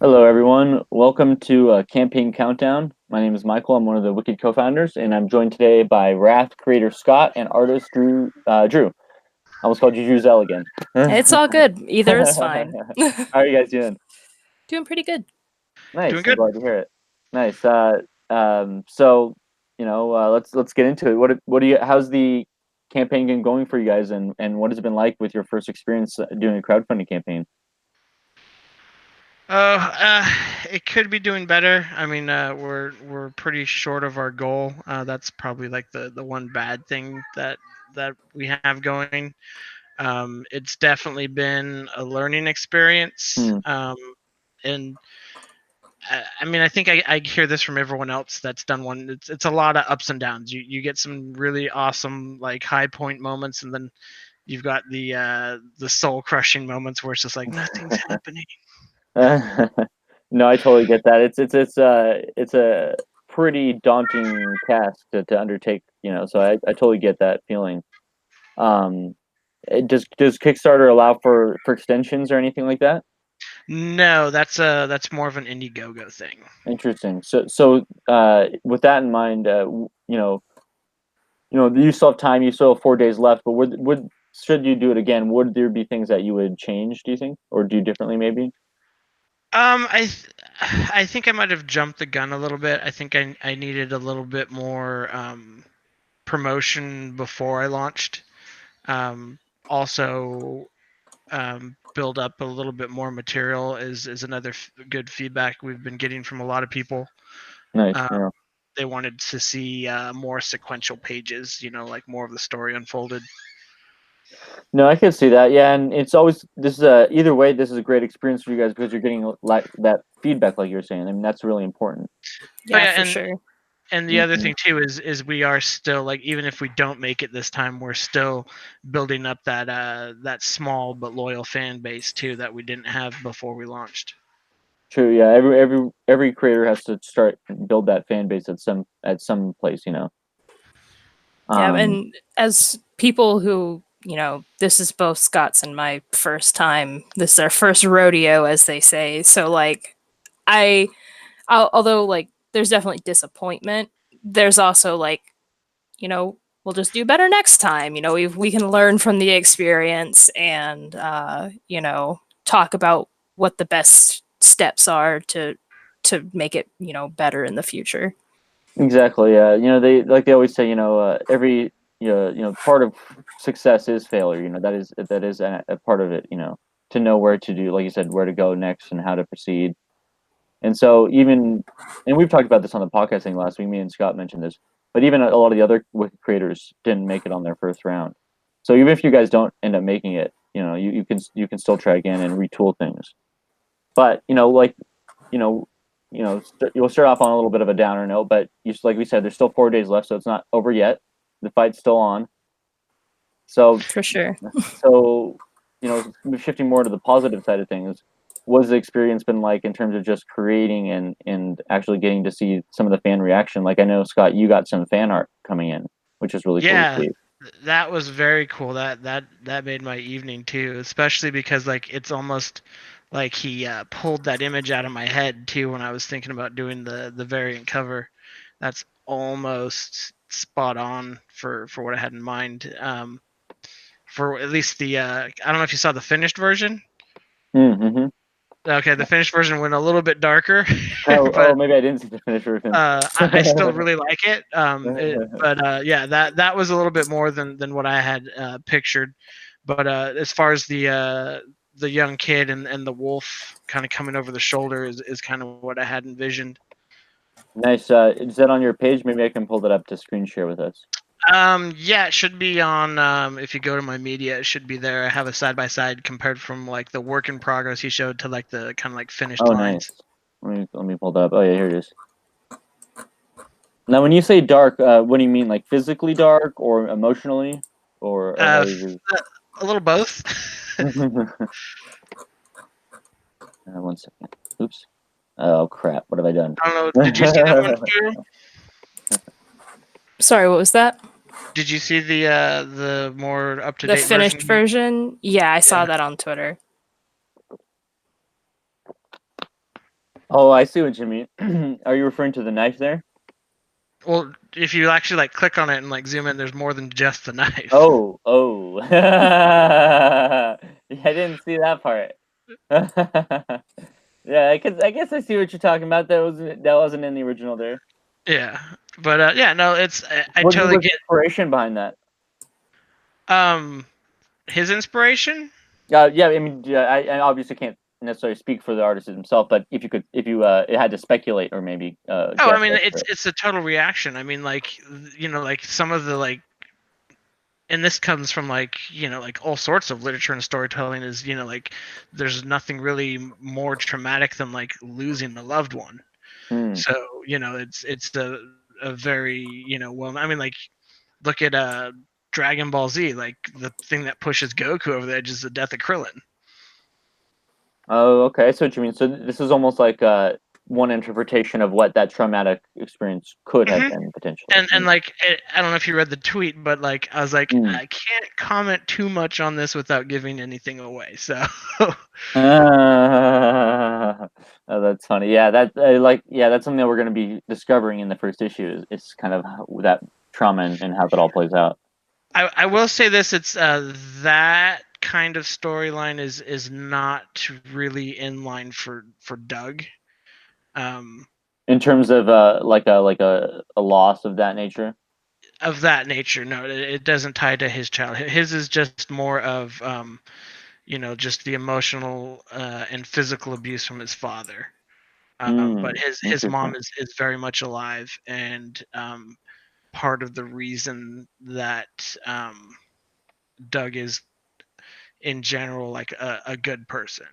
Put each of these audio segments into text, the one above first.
Hello, everyone. Welcome to Campaign Countdown. My name is Michael. I'm one of the Wicked co-founders, and I'm joined today by Wrath creator Scott and artist Drew. Drew, I almost called you Drew Zell again. It's all good. Either is fine. How are you guys doing? Doing pretty good. Nice. Doing I'm good. glad to hear it. Nice. So let's get into it. What do you? How's the campaign been going for you guys, and what has it been like with your first experience doing a crowdfunding campaign? Oh, it could be doing better. I mean, we're pretty short of our goal. That's probably like the one bad thing that we have going. It's definitely been a learning experience. Hmm. And I mean, I think I hear this from everyone else that's done one. It's a lot of ups and downs. You get some really awesome like high point moments, and then you've got the soul crushing moments where it's just like nothing's happening. No, I totally get that. It's a pretty daunting task to undertake, so I totally get that feeling. Um, does Kickstarter allow for extensions or anything like that? No, that's more of an Indiegogo thing. Interesting. So with that in mind, you still have time, you still have 4 days left, but would should you do it again, would there be things that you would change, do you think, or do differently maybe? I think I might have jumped the gun a little bit. I think I needed a little bit more promotion before I launched. Also, build up a little bit more material is another good feedback we've been getting from a lot of people. Nice. Um, Yeah. they wanted to see more sequential pages, like more of the story unfolded. No, I can see that. Yeah, and it's always this is a either way. This is a great experience for you guys because you're getting like that feedback, like you're saying. I mean, that's really important. Oh Yeah, yeah, for sure. and the other Hmm. thing too is we are still like, even if we don't make it this time, we're still building up that small but loyal fan base too that we didn't have before we launched. True. Yeah. Every creator has to start and build that fan base at some place. Yeah, Um. and as people who, this is both Scott's and my first time. This is our first rodeo, as they say. So, like, although, like, there's definitely disappointment, there's also, like, we'll just do better next time. We can learn from the experience and, talk about what the best steps are to make it, better in the future. Exactly. Yeah. They always say. Every part of success is failure. That is a part of it. To know where to do, like you said, where to go next and how to proceed. And so and we've talked about this on the podcast thing last week. Me and Scott mentioned this, but even a lot of the other Wiki creators didn't make it on their first round. So even if you guys don't end up making it, you can still try again and retool things. But you know, you'll start off on a little bit of a downer note, but like we said, there's still 4 days left, so it's not over yet. The fight's still on. So For sure. so shifting more to the positive side of things, what's the experience been like in terms of just creating and actually getting to see some of the fan reaction? Like, I know, Scott, you got some fan art coming in, which is really cool to Yeah, see. that was very cool. That made my evening too, especially because like it's almost like he pulled that image out of my head too when I was thinking about doing the variant cover. That's almost spot on for what I had in mind. For at least I don't know if you saw the finished version. Mm-hmm. Okay, the finished version went a little bit darker, Oh, but maybe I didn't see the finished version. I still really like it. But yeah, that was a little bit more than what I had pictured. But as far as the young kid and the wolf kind of coming over the shoulder is kind of what I had envisioned. Nice. Is that on your page? Maybe I can pull that up to screen share with us. Yeah, it should be on. If you go to my media, it should be there. I have a side by side compared from like the work in progress he showed to like the kind of like finished Oh, nice. lines. Let me pull that up. Oh yeah, here it is. Now, when you say dark, what do you mean? Like physically dark or emotionally, or how Uh, is it? a little both. One second. Oops. Oh crap! What have I done? I don't know. Did you see that one too? Sorry, what was that? Did you see the more up to The date version? finished version? Yeah, I Yeah. saw that on Twitter. Oh, I see what you mean. Are you referring to the knife there? Well, if you actually like click on it and like zoom in, there's more than just the knife. Oh. Yeah, I didn't see that part. Yeah, I guess I see what you're talking about. That wasn't in the original there. Yeah, but yeah, no, it's I What totally was the get inspiration behind that? um his inspiration. Yeah, I mean, yeah, I obviously can't necessarily speak for the artist himself, but if you it had to speculate or maybe Oh, I guess mean, as to it's a total reaction. I mean, like like some of the like, and this comes from like like all sorts of literature and storytelling is like there's nothing really more traumatic than like losing a loved one. Hmm. So it's a very well, I mean, like look at Dragon Ball Z, like the thing that pushes Goku over the edge is the death of Krillin. Oh, okay. I see what you mean. So this is almost like one interpretation of what that traumatic experience could have Hmm. been potentially. And like I don't know if you read the tweet, but like I was like Hmm. I can't comment too much on this without giving anything away. So Oh, that's funny. Yeah, that's something that we're going to be discovering in the first issue is kind of that trauma and how that all plays out. I will say this: it's that kind of storyline is not really in line for Doug. Um, In terms of like a loss of that nature. of that nature, no, it doesn't tie to his childhood. His is just more of just the emotional and physical abuse from his father. Hmm. But his Interesting. mom is very much alive, and part of the reason that Doug is in general like a good person,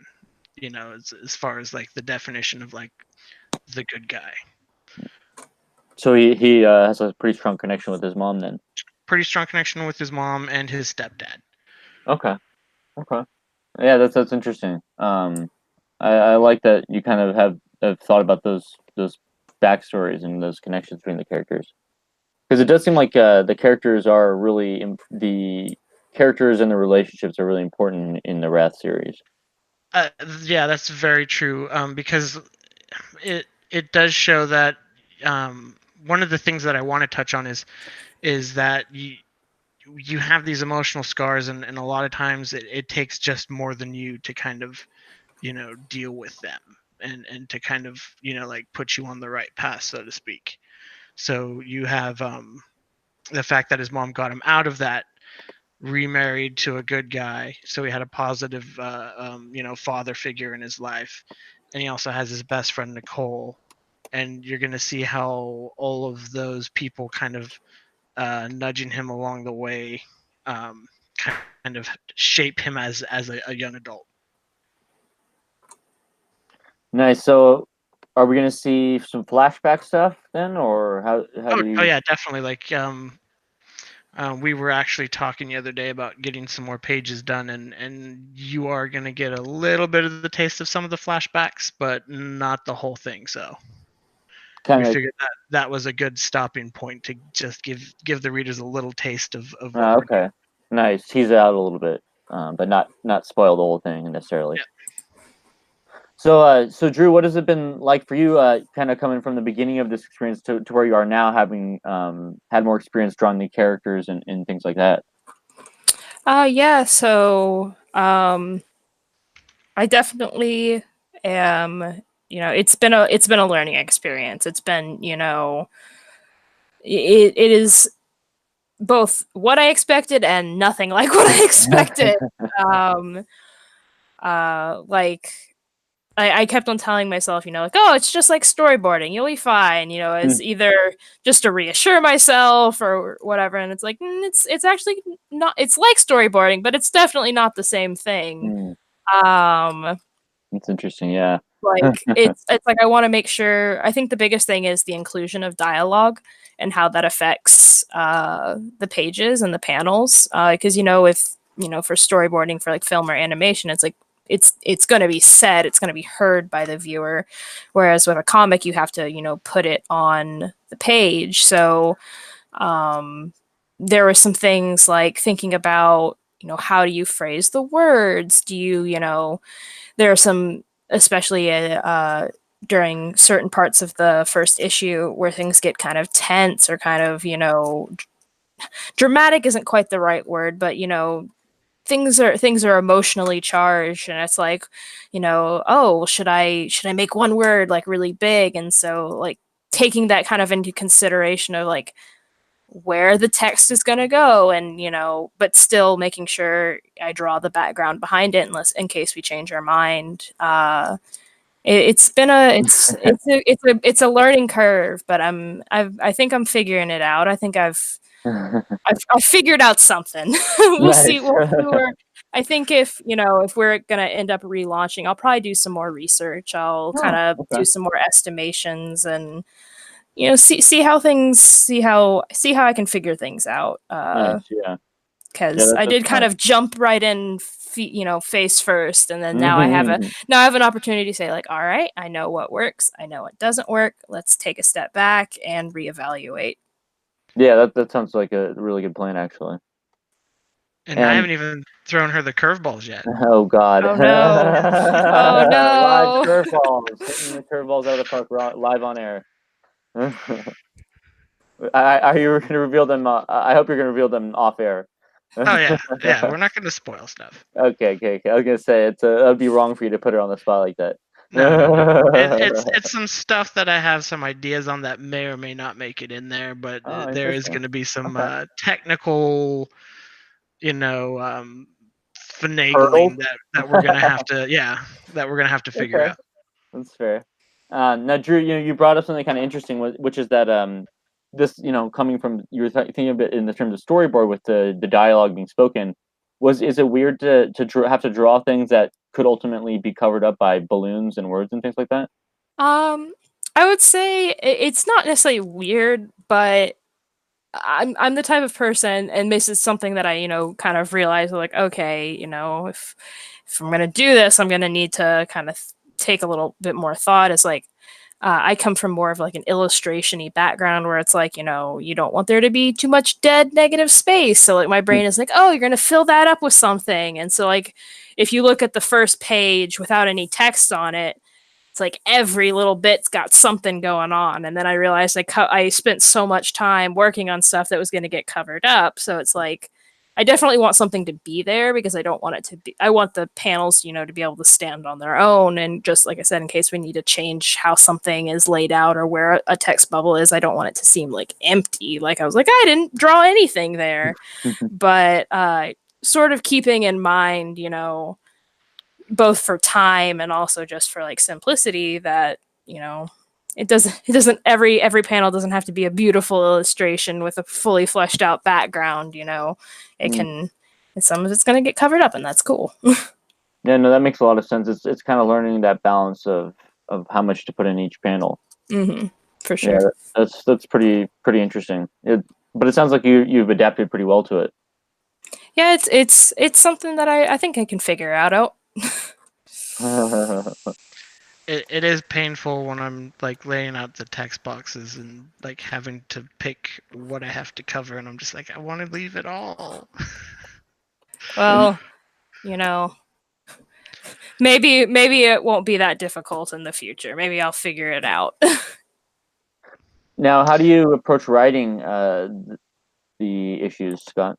as far as like the definition of like the good guy. So he has a pretty strong connection with his mom then. Pretty strong connection with his mom and his stepdad. Okay. Okay. Yeah, that's interesting. I like that you kind of have thought about those backstories and those connections between the characters because it does seem like the characters are really the characters and the relationships are really important in the Wrath series. Yeah, that's very true. Because it does show that one of the things that I want to touch on is that you have these emotional scars, and a lot of times it takes just more than you to kind of deal with them, and to kind of like put you on the right path, so to speak. So you have the fact that his mom got him out of that, remarried to a good guy, so he had a positive father figure in his life, and he also has his best friend Nicole, and you're going to see how all of those people kind of nudging him along the way, um, kind of shape him as a young adult. Nice. So, are we gonna see some flashback stuff then, or how do Oh you yeah, definitely. Like we were actually talking the other day about getting some more pages done, and you are going to get a little bit of the taste of some of the flashbacks, but not the whole thing. So we kind of? figured that that was a good stopping point to just give the readers a little taste of what we're doing. Okay. Nice. Tease it out a little bit, but not spoil the whole thing necessarily. Yeah. So Drew, what has it been like for you, kind of coming from the beginning of this experience to where you are now, having had more experience drawing the characters and things like that? Yeah, so I definitely am, it's been a learning experience. It's been, it is both what I expected and nothing like what I expected. Um like I kept on telling myself, like, oh, it's just like storyboarding. You'll be fine, Hmm. as either just to reassure myself or whatever. And it's like, it's actually not. It's like storyboarding, but it's definitely not the same thing. Hmm. Um, That's interesting. Yeah. like it's like I want to make sure. I think the biggest thing is the inclusion of dialogue and how that affects the pages and the panels. Because if for storyboarding for like film or animation, it's like it's going to be said, it's going to be heard by the viewer, whereas with a comic you have to put it on the page. So there were some things like thinking about how do you phrase the words, do you there are some, especially during certain parts of the first issue where things get kind of tense or kind of, dramatic isn't quite the right word, but things are emotionally charged, and it's like, oh, should I make one word like really big? And so like taking that kind of into consideration of like where the text is going to go, and but still making sure I draw the background behind it unless in case we change our mind. It's been it's a learning curve, but I think I'm figuring it out. I think I've figured out something. We'll see. Nice. We'll see where. I think if we're gonna end up relaunching, I'll probably do some more research. I'll kind Oh, of okay. do some more estimations and see how things see how I can figure things out. Nice. Yeah. Because I That's did kind smart. of jump right in, face first, and then now I have an opportunity to say like, all right, I know what works, I know what doesn't work. Let's take a step back and reevaluate. Yeah, that sounds like a really good plan, actually. And I And haven't even thrown her the curveballs yet. oh god, Oh no! Oh live no! curveballs, hitting the curveballs out of the park live on air. Are you going to reveal them? I hope you're going to reveal them off air. Oh yeah, yeah. We're not going to spoil stuff. Okay. I was gonna say it'd be wrong for you to put her on the spot like that. No. It's some stuff that I have some ideas on that may or may not make it in there, but Oh, there is interesting. going to be some Okay. technical, Hurdles? finagling that we're gonna have to, that we're gonna have to figure Okay, out. that's fair. Now, Drew, you brought up something kind of interesting, which is that this coming from you were thinking of it in the terms of storyboard with the dialogue being spoken. Is it weird to have to draw things that could ultimately be covered up by balloons and words and things like that? I would say it's not necessarily weird, but I'm the type of person, and this is something that I kind of realized like, okay, if I'm gonna do this, I'm gonna need to kind of take a little bit more thought. It's like I come from more of like an illustration-y background where it's like, you don't want there to be too much dead negative space. So like my brain is like, oh, you're gonna fill that up with something. And so like if you look at the first page without any text on it, it's like every little bit's got something going on. And then I realized I spent so much time working on stuff that was going to get covered up. So it's like I definitely want something to be there because I don't want it to be. I want the panels, to be able to stand on their own. And just like I said, in case we need to change how something is laid out or where a text bubble is, I don't want it to seem like empty. Like I was like, I didn't draw anything there. But sort of keeping in mind, both for time and also just for like simplicity that it doesn't every panel doesn't have to be a beautiful illustration with a fully fleshed out background. It Mm. can some of it's going to get covered up, and that's cool. Yeah, no, that makes a lot of sense. It's kind of learning that balance of how much to put in each panel. For Yeah, sure. that's pretty interesting. But it sounds like you've adapted pretty well to it. Yeah, it's something that I think I can figure out. It is painful when I'm like laying out the text boxes and like having to pick what I have to cover, and I'm just like, I want to leave it all. Well, you know, maybe it won't be that difficult in the future. Maybe I'll figure it out. Now, how do you approach writing the issues, Scott?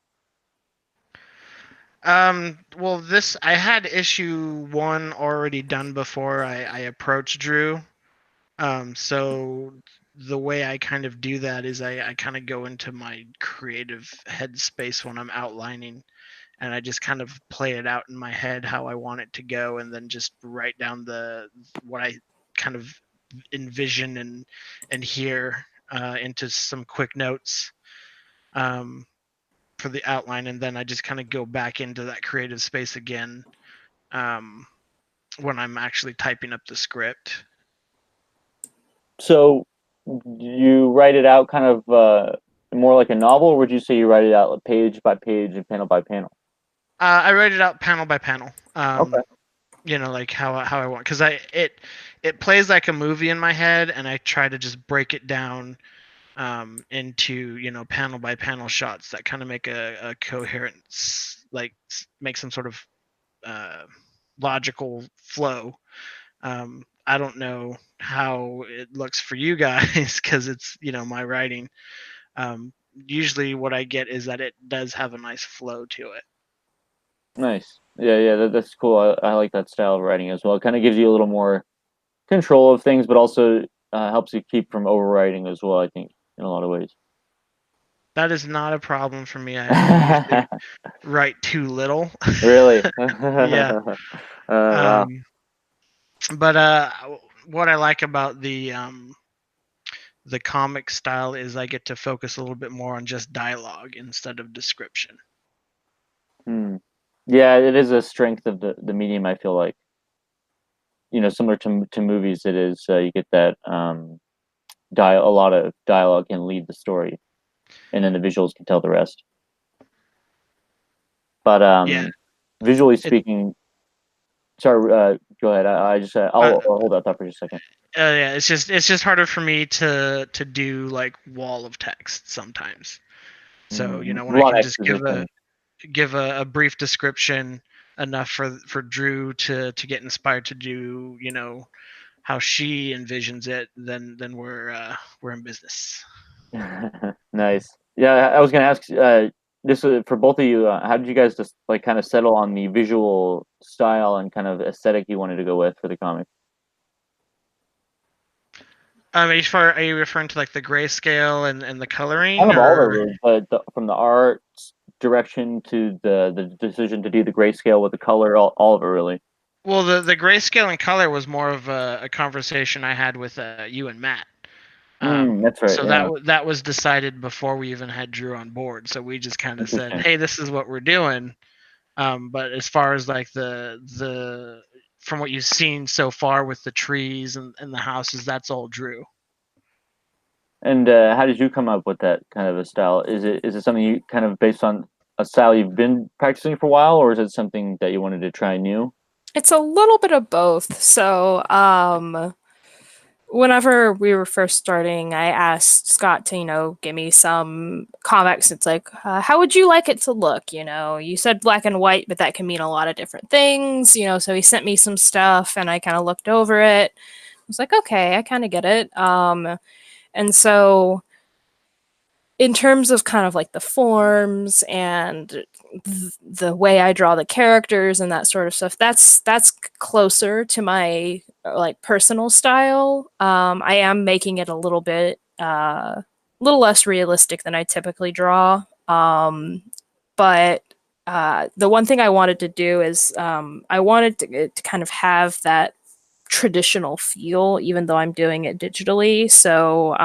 Well, this I had issue 1 already done before I approached Drew. So the way I kind of do that is I kind of go into my creative headspace when I'm outlining, and I just kind of play it out in my head how I want it to go, and then just write down what I kind of envision and hear into some quick notes. For the outline, and then I just kind of go back into that creative space again um, when I'm actually typing up the script. So, you write it out kind of more like a novel, or would you say you write it out page by page and panel by panel? I write it out panel by panel. Okay. Like how I want, because it plays like a movie in my head, and I try to just break it down into panel by panel shots that kind of make a coherent, like make some sort of logical flow. I don't know how it looks for you guys because it's my writing. Usually, what I get is that it does have a nice flow to it. Nice. Yeah, that's cool. I like that style of writing as well. It kind of gives you a little more control of things, but also helps you keep from overwriting as well, I think, in a lot of ways. That is not a problem for me. I usually write too little. Really? Yeah. Wow. But what I like about the comic style is I get to focus a little bit more on just dialogue instead of description. Hmm. Yeah, it is a strength of the medium, I feel like. Similar to movies, it is you get that a lot of dialogue can lead the story, and then the visuals can tell the rest. But Yeah. visually It speaking, sorry, go ahead. I just uh, I'll hold that thought for just a second. yeah, it's just harder for me to do like wall of text sometimes. So, A when I lot of can just exposition. give a brief description enough for Drew to get inspired to do, how she envisions it, then we're in business. Nice. Yeah, I was gonna ask this for both of you. How did you guys just like kind of settle on the visual style and kind of aesthetic you wanted to go with for the comic? Are you referring to like the grayscale and the Kind coloring, of all of or? it, but from the art direction to the decision to do the grayscale with the color, all of it really. Well, the grayscale and color was more of a conversation I had with you and Matt. That's right. So Yeah, that was decided before we even had Drew on board. So we just kind of said, interesting. "Hey, this is what we're doing." But as far as like the from what you've seen so far with the trees and the houses, that's all Drew. And how did you come up with that kind of a style? Is it something you kind of based on a style you've been practicing for a while, or is it something that you wanted to try new? It's a little bit of both. So, whenever we were first starting, I asked Scott to, give me some comics. It's like, how would you like it to look? You said black and white, but that can mean a lot of different things, so he sent me some stuff and I kind of looked over it. I was like, okay, I kind of get it. And so in terms of kind of like the forms and the way I draw the characters and that sort of stuff, that's closer to my like personal style. I am making it a little less realistic than I typically draw. But the one thing I wanted to do is I wanted to kind of have that traditional feel, even though I'm doing it digitally. So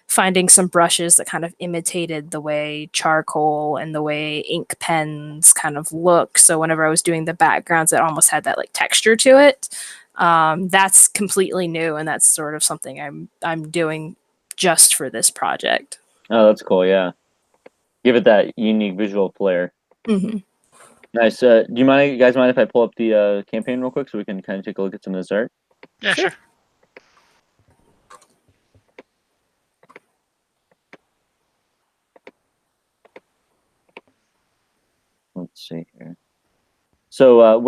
finding some brushes that kind of imitated the way charcoal and the way ink pens kind of look. So whenever I was doing the backgrounds, it almost had that like texture to it. That's completely new, and that's sort of something I'm doing just for this project. Oh, that's cool. Yeah, give it that unique visual flair. Mm-hmm. Nice. Do you guys mind if I pull up the campaign real quick so we can kind of take a look at some of this art? Yeah, Sure. sure. Let's see here. So,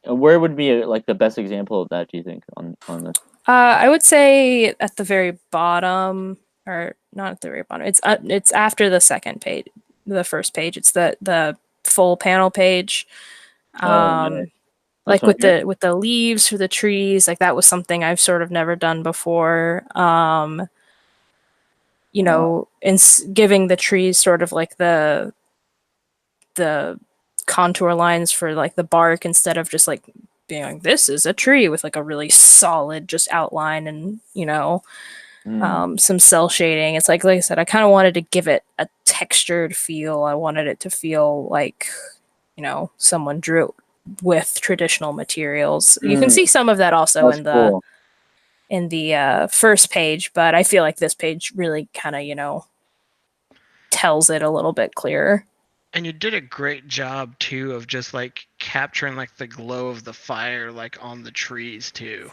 where would be like the best example of that? Do you think on this? I would say at the very bottom, or not at the very bottom. It's after the second page, the first page. It's the full panel page. Oh, nice. This Like one with here. the leaves for the trees, like that was something I've sort of never done before. Giving the trees sort of like the contour lines for like the bark instead of just like being like this is a tree with like a really solid just outline and Mm. some cell shading. It's like I said, I kind of wanted to give it a textured feel. I wanted it to feel like someone drew it with traditional materials. You can Mm. see some of that also That's in the cool. first page, but I feel like this page really kind of tells it a little bit clearer. And you did a great job too of just like capturing like the glow of the fire like on the trees too.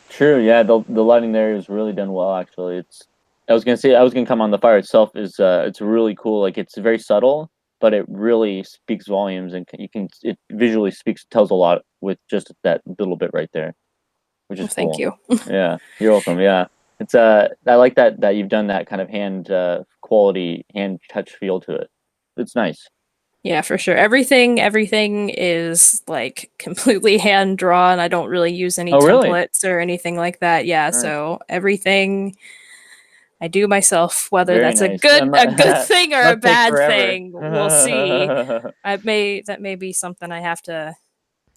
True. Yeah, the lighting there is really done well. Actually, I was gonna come on the fire itself is it's really cool. Like it's very subtle, but it really speaks volumes, and it visually speaks tells a lot with just that little bit right there. which Well, is thank cool. you. Yeah, you're welcome. Yeah, it's I like that you've done that kind of hand quality, hand touch feel to it. It's nice. Yeah, for sure. Everything is like completely hand drawn. I don't really use any Oh, really? templates or anything like that. Yeah, Nice. so everything I do myself. Whether Very that's nice. a good thing or a Must take bad forever. thing, we'll see. That may be something I have to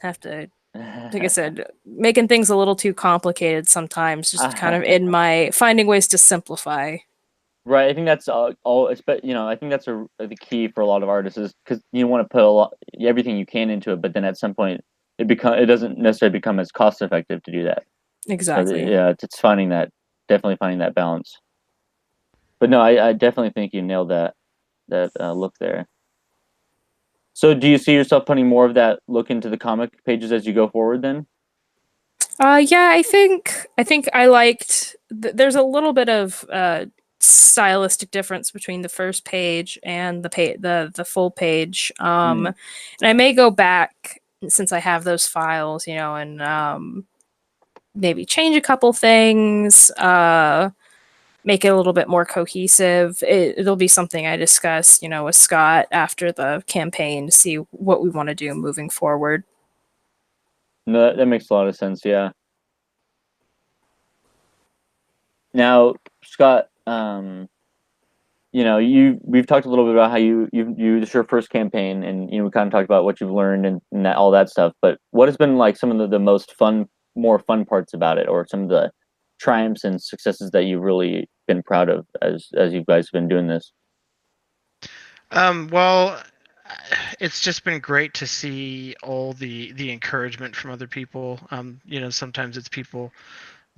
like I said, making things a little too complicated sometimes, just kind of in my finding ways to simplify. Right, I think that's I think that's the key for a lot of artists is because you want to put a lot everything you can into it, but then at some point it doesn't necessarily become as cost effective to do that. So Exactly. yeah, it's finding that definitely finding that balance. But no, I definitely think you nailed that look there. So do you see yourself putting more of that look into the comic pages as you go forward then? Yeah, I think I liked. There's a little bit of stylistic difference between the first page and the full page. Hmm. And I may go back since I have those files, and maybe change a couple things. Make it a little bit more cohesive. It'll be something I discuss, with Scott after the campaign to see what we want to do moving forward. No, that makes a lot of sense, yeah. Now, Scott, we've talked a little bit about how this is your first campaign, and we kind of talked about what you've learned and all that stuff. But what has been like some of the most more fun parts about it, or some of the triumphs and successes that you've really been proud of as you guys have been doing this? Well, it's just been great to see all the encouragement from other people. Sometimes it's people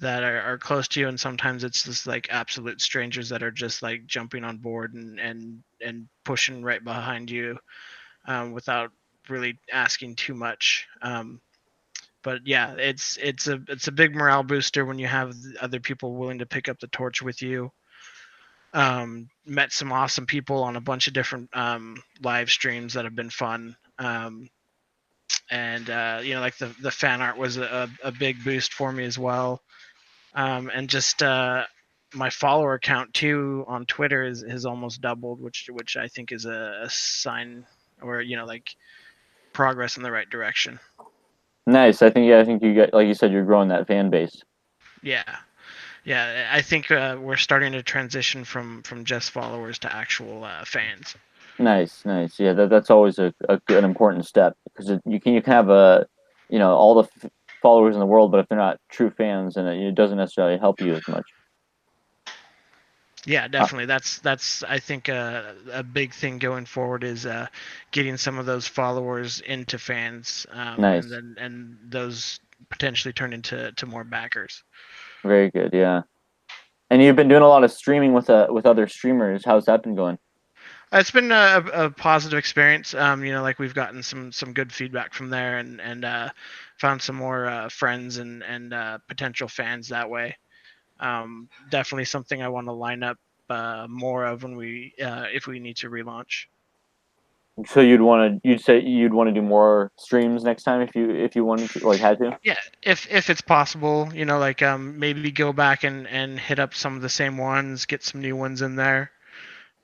that are close to you, and sometimes it's just like absolute strangers that are just like jumping on board and pushing right behind you, without really asking too much. But yeah, it's a big morale booster when you have other people willing to pick up the torch with you. Met some awesome people on a bunch of different live streams that have been fun. And like the fan art was a big boost for me as well. And just my follower count too on Twitter has almost doubled, which I think is a sign, or like progress in the right direction. Nice. I think you got like you said, you're growing that fan base. Yeah, yeah. I think we're starting to transition from just followers to actual fans. Nice, nice. Yeah, that's always an important step because you can have all the followers in the world, but if they're not true fans, then it doesn't necessarily help you as much. Yeah, Uh, definitely. That's I think a big thing going forward is getting some of those followers into fans, and nice, then those potentially turn into more backers. very good. Yeah, and you've been doing a lot of streaming with other streamers. How's that been going? It's been a positive experience. Like we've gotten some good feedback from there, and found some more friends and potential fans that way. Definitely something I want to line up more of when we if we need to relaunch. So you'd say you'd want to do more streams next time if you wanted to like had to. Yeah, if it's possible, like maybe go back and hit up some of the same ones, get some new ones in there.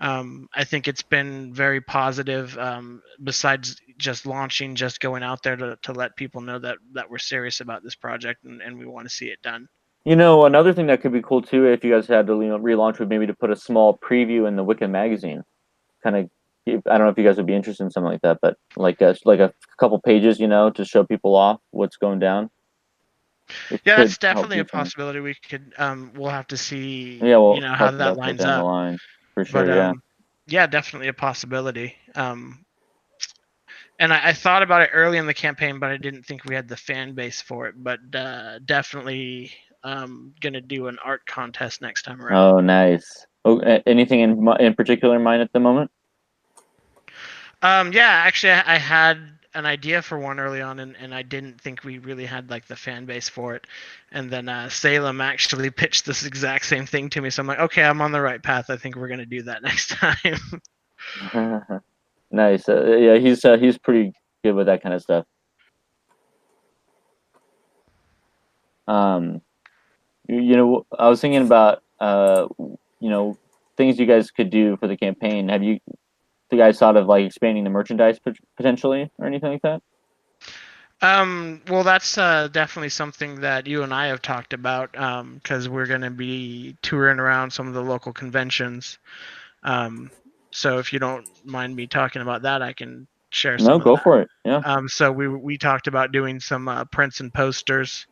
I think it's been very positive. Besides just launching, just going out there to let people know that we're serious about this project and we want to see it done. Another thing that could be cool too, if you guys had to relaunch, would maybe to put a small preview in the Wiccan magazine. Kind of, I don't know if you guys would be interested in something like that, but like a couple pages, to show people off what's going down. It Yeah, could that's help definitely a do something. possibility. We could we'll have to see Yeah, we'll how talk that about that lines down the up. line for But sure. Yeah, yeah, definitely a possibility. And I thought about it early in the campaign, but I didn't think we had the fan base for it. But definitely gonna do an art contest next time around. oh, nice. Oh, anything in particular in mind at the moment? Yeah, actually, I had an idea for one early on, and I didn't think we really had like the fan base for it. And then Salem actually pitched this exact same thing to me, so I'm like, okay, I'm on the right path. I think we're gonna do that next time. Nice. Yeah, he's pretty good with that kind of stuff. I was thinking about things you guys could do for the campaign. Have you guys thought of like expanding the merchandise potentially or anything like that? Well, that's definitely something that you and I have talked about because we're going to be touring around some of the local conventions. So if you don't mind me talking about that, I can share No, some of go that. for it. Yeah. So we talked about doing some prints and posters.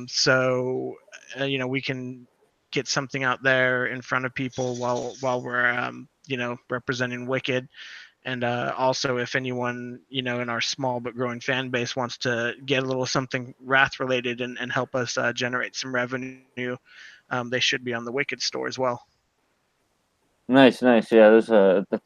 So we can get something out there in front of people while we're representing Wicked. And also, if anyone in our small but growing fan base wants to get a little something Wrath related and help us generate some revenue, they should be on the Wicked store as well. Nice, nice. Yeah, I think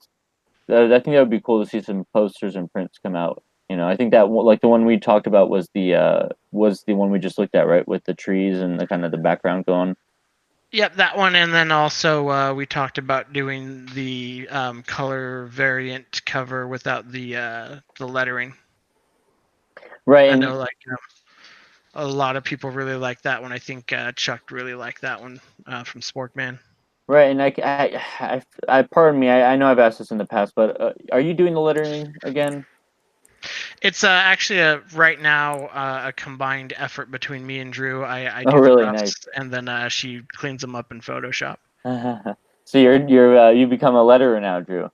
that would be cool to see some posters and prints come out. I think that like the one we talked about was the one we just looked at, right, with the trees and the kind of the background going. Yep, that one, and then also we talked about doing the color variant cover without the lettering. Right, I and know, like a lot of people really like that one. I think Chuck really liked that one from Sporkman. right, and pardon me, I know I've asked this in the past, but are you doing the lettering again? It's actually right now a combined effort between me and Drew. I Oh, do the really nice. roughs, and then she cleans them up in Photoshop. So you become a letterer now, Drew.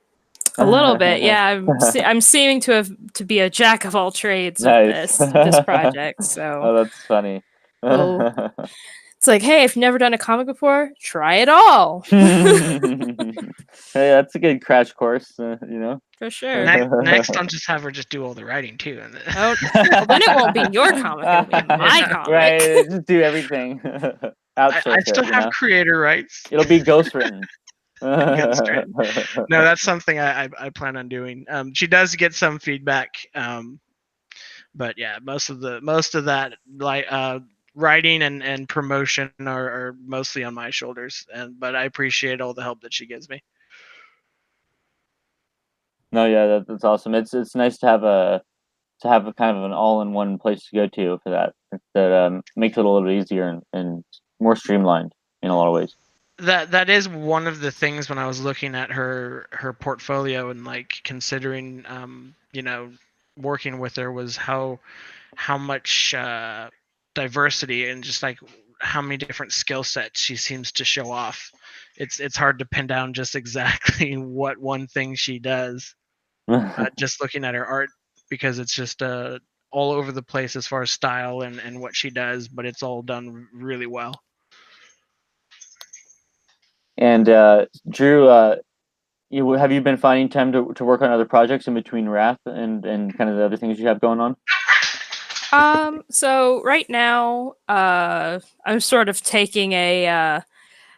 A little bit, yeah. I'm seeming to be a jack of all trades with Nice. this project. So, Oh, that's funny. well, it's like, hey, if you've never done a comic before, try it all. Hey, that's a good crash course, For sure. Next, I'll just have her just do all the writing too. Oh, well, then it won't be your comic; it'll be my comic. Right, just do everything. I Outsource still it, have creator rights. It'll be ghost written. Ghostwritten. No, that's something I plan on doing. She does get some feedback, but yeah, most of that like writing and promotion are mostly on my shoulders. But I appreciate all the help that she gives me. No, yeah, that's awesome. It's nice to have a kind of an all-in-one place to go to for that. That makes it a little bit easier and more streamlined in a lot of ways. That is one of the things when I was looking at her portfolio and like considering working with her was how much diversity and just like how many different skill sets she seems to show off. It's hard to pin down just exactly what one thing she does. Just looking at her art because it's just all over the place as far as style and what she does, but it's all done really well. And Drew, have you been finding time to work on other projects in between Wrath and kind of the other things you have going on? So right now, I'm sort of taking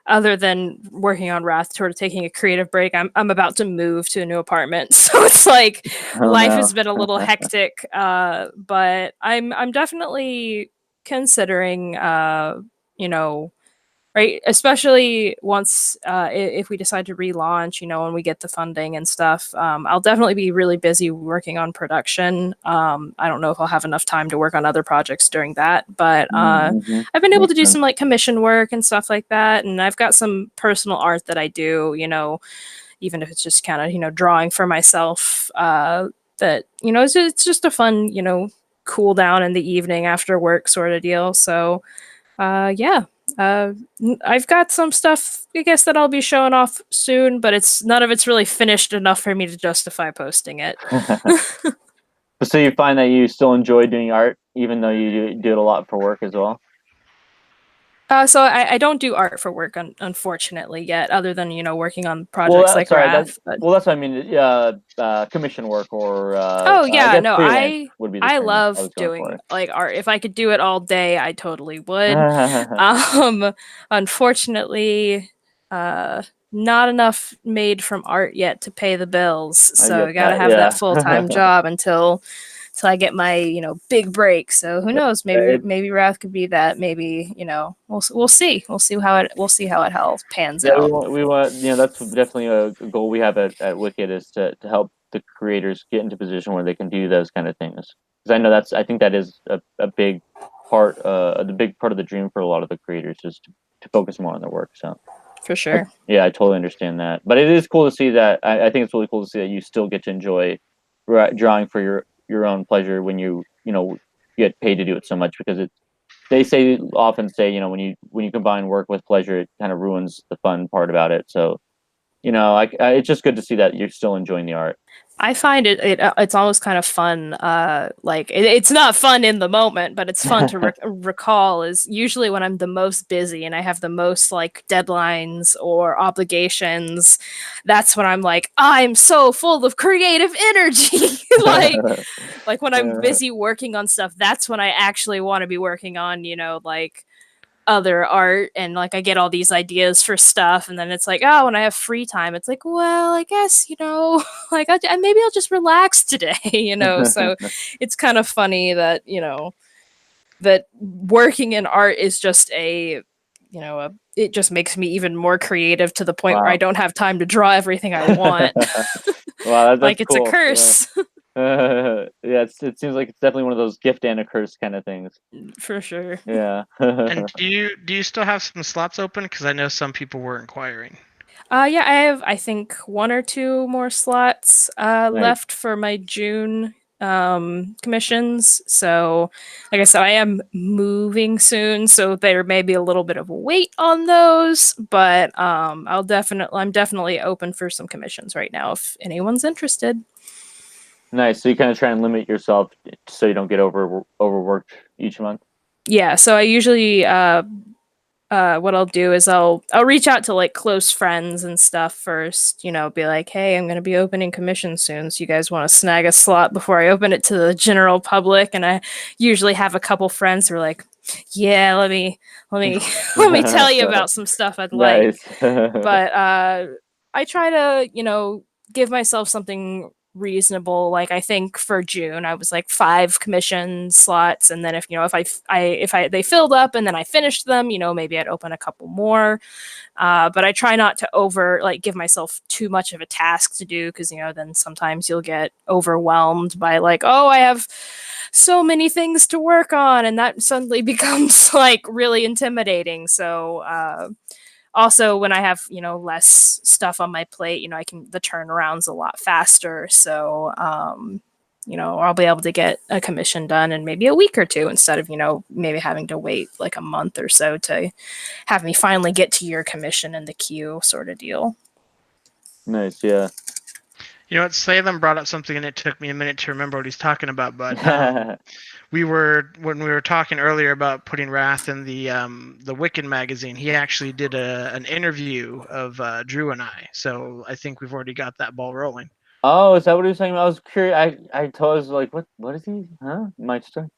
other than working on Wrath, sort of taking a creative break. I'm about to move to a new apartment, so it's like life has been a little hectic. But I'm definitely considering, you know, right, especially once if we decide to relaunch, when we get the funding and stuff. I'll definitely be really busy working on production. I don't know if I'll have enough time to work on other projects during that, but I've been able to do some like commission work and stuff like that, and I've got some personal art that I do, even if it's just kind of drawing for myself. That it's just a fun cool down in the evening after work sort of deal. So yeah. I've got some stuff, I guess, that I'll be showing off soon, but none of it's really finished enough for me to justify posting it. So you find that you still enjoy doing art, even though you do it a lot for work as well? So I don't do art for work, unfortunately, yet, other than working on projects like Wrath. Well, that's what I mean. Commission work or Oh I yeah, guess no, freelance would be the I term I love was going doing for. like art. If I could do it all day, I totally would. Unfortunately, uh, not enough made from art yet to pay the bills. I So get I gotta that. have that Yeah. full-time job until I get my big break. So who knows? Maybe Wrath could be that. Maybe we'll see. We'll see how it pans Yeah, out. we want that's definitely a goal we have at Wicked is to help the creators get into a position where they can do those kind of things. Because I know I think that is a big the big part of the dream for a lot of the creators is to focus more on their work. So For sure. yeah, I totally understand that. But it is cool to see that. I think it's really cool to see that you still get to enjoy drawing for your own pleasure when you get paid to do it so much, because they often say, when you combine work with pleasure, it kind of ruins the fun part about it. So it's just good to see that you're still enjoying the art. I find it's almost kind of fun. Like it's not fun in the moment, but it's fun to recall. Is usually when I'm the most busy and I have the most like deadlines or obligations. That's when I'm like, I'm so full of creative energy. like when I'm busy working on stuff, that's when I actually want to be working on, like other art, and like I get all these ideas for stuff, and then it's like, oh, when I have free time, it's like, well, I guess, like maybe I'll just relax today. So it's kind of funny that that working in art is just it just makes me even more creative, to the point where I Wow. don't have time to draw everything I want. Wow, Like that's it's cool. a curse. Yeah, it seems like it's definitely one of those gift and a curse kind of things. For sure. Yeah. And do you still have some slots open? Because I know some people were inquiring. Yeah, I have, I think, one or two more slots Nice. left for my June commissions. So, like I said, I am moving soon, so there may be a little bit of a wait on those, but I'm definitely open for some commissions right now if anyone's interested. Nice. So you kind of try and limit yourself so you don't get overworked each month. Yeah, so I usually what I'll do is I'll reach out to like close friends and stuff first, be like, hey, I'm gonna be opening commission soon, so you guys want to snag a slot before I open it to the general public. And I usually have a couple friends who are like, yeah, let me tell you about some stuff I'd like. Nice. But I try to, give myself something reasonable. Like I think for June I was like 5 commission slots, and then if they filled up and then I finished them, maybe I'd open a couple more. But I try not to give myself too much of a task to do, because then sometimes you'll get overwhelmed by like, oh, I have so many things to work on, and that suddenly becomes like really intimidating. So also when I have less stuff on my plate, the turnaround's a lot faster. So I'll be able to get a commission done in maybe a week or two, instead of maybe having to wait like a month or so to have me finally get to your commission in the queue, sort of deal. Nice. Yeah. You know what? Salem brought up something, and it took me a minute to remember what he's talking about. But when we were talking earlier about putting Wrath in the Wiccan magazine, he actually did an interview of Drew and I. So I think we've already got that ball rolling. Oh, is that what he was saying? I was curious. I was like, what is he? Huh? My story?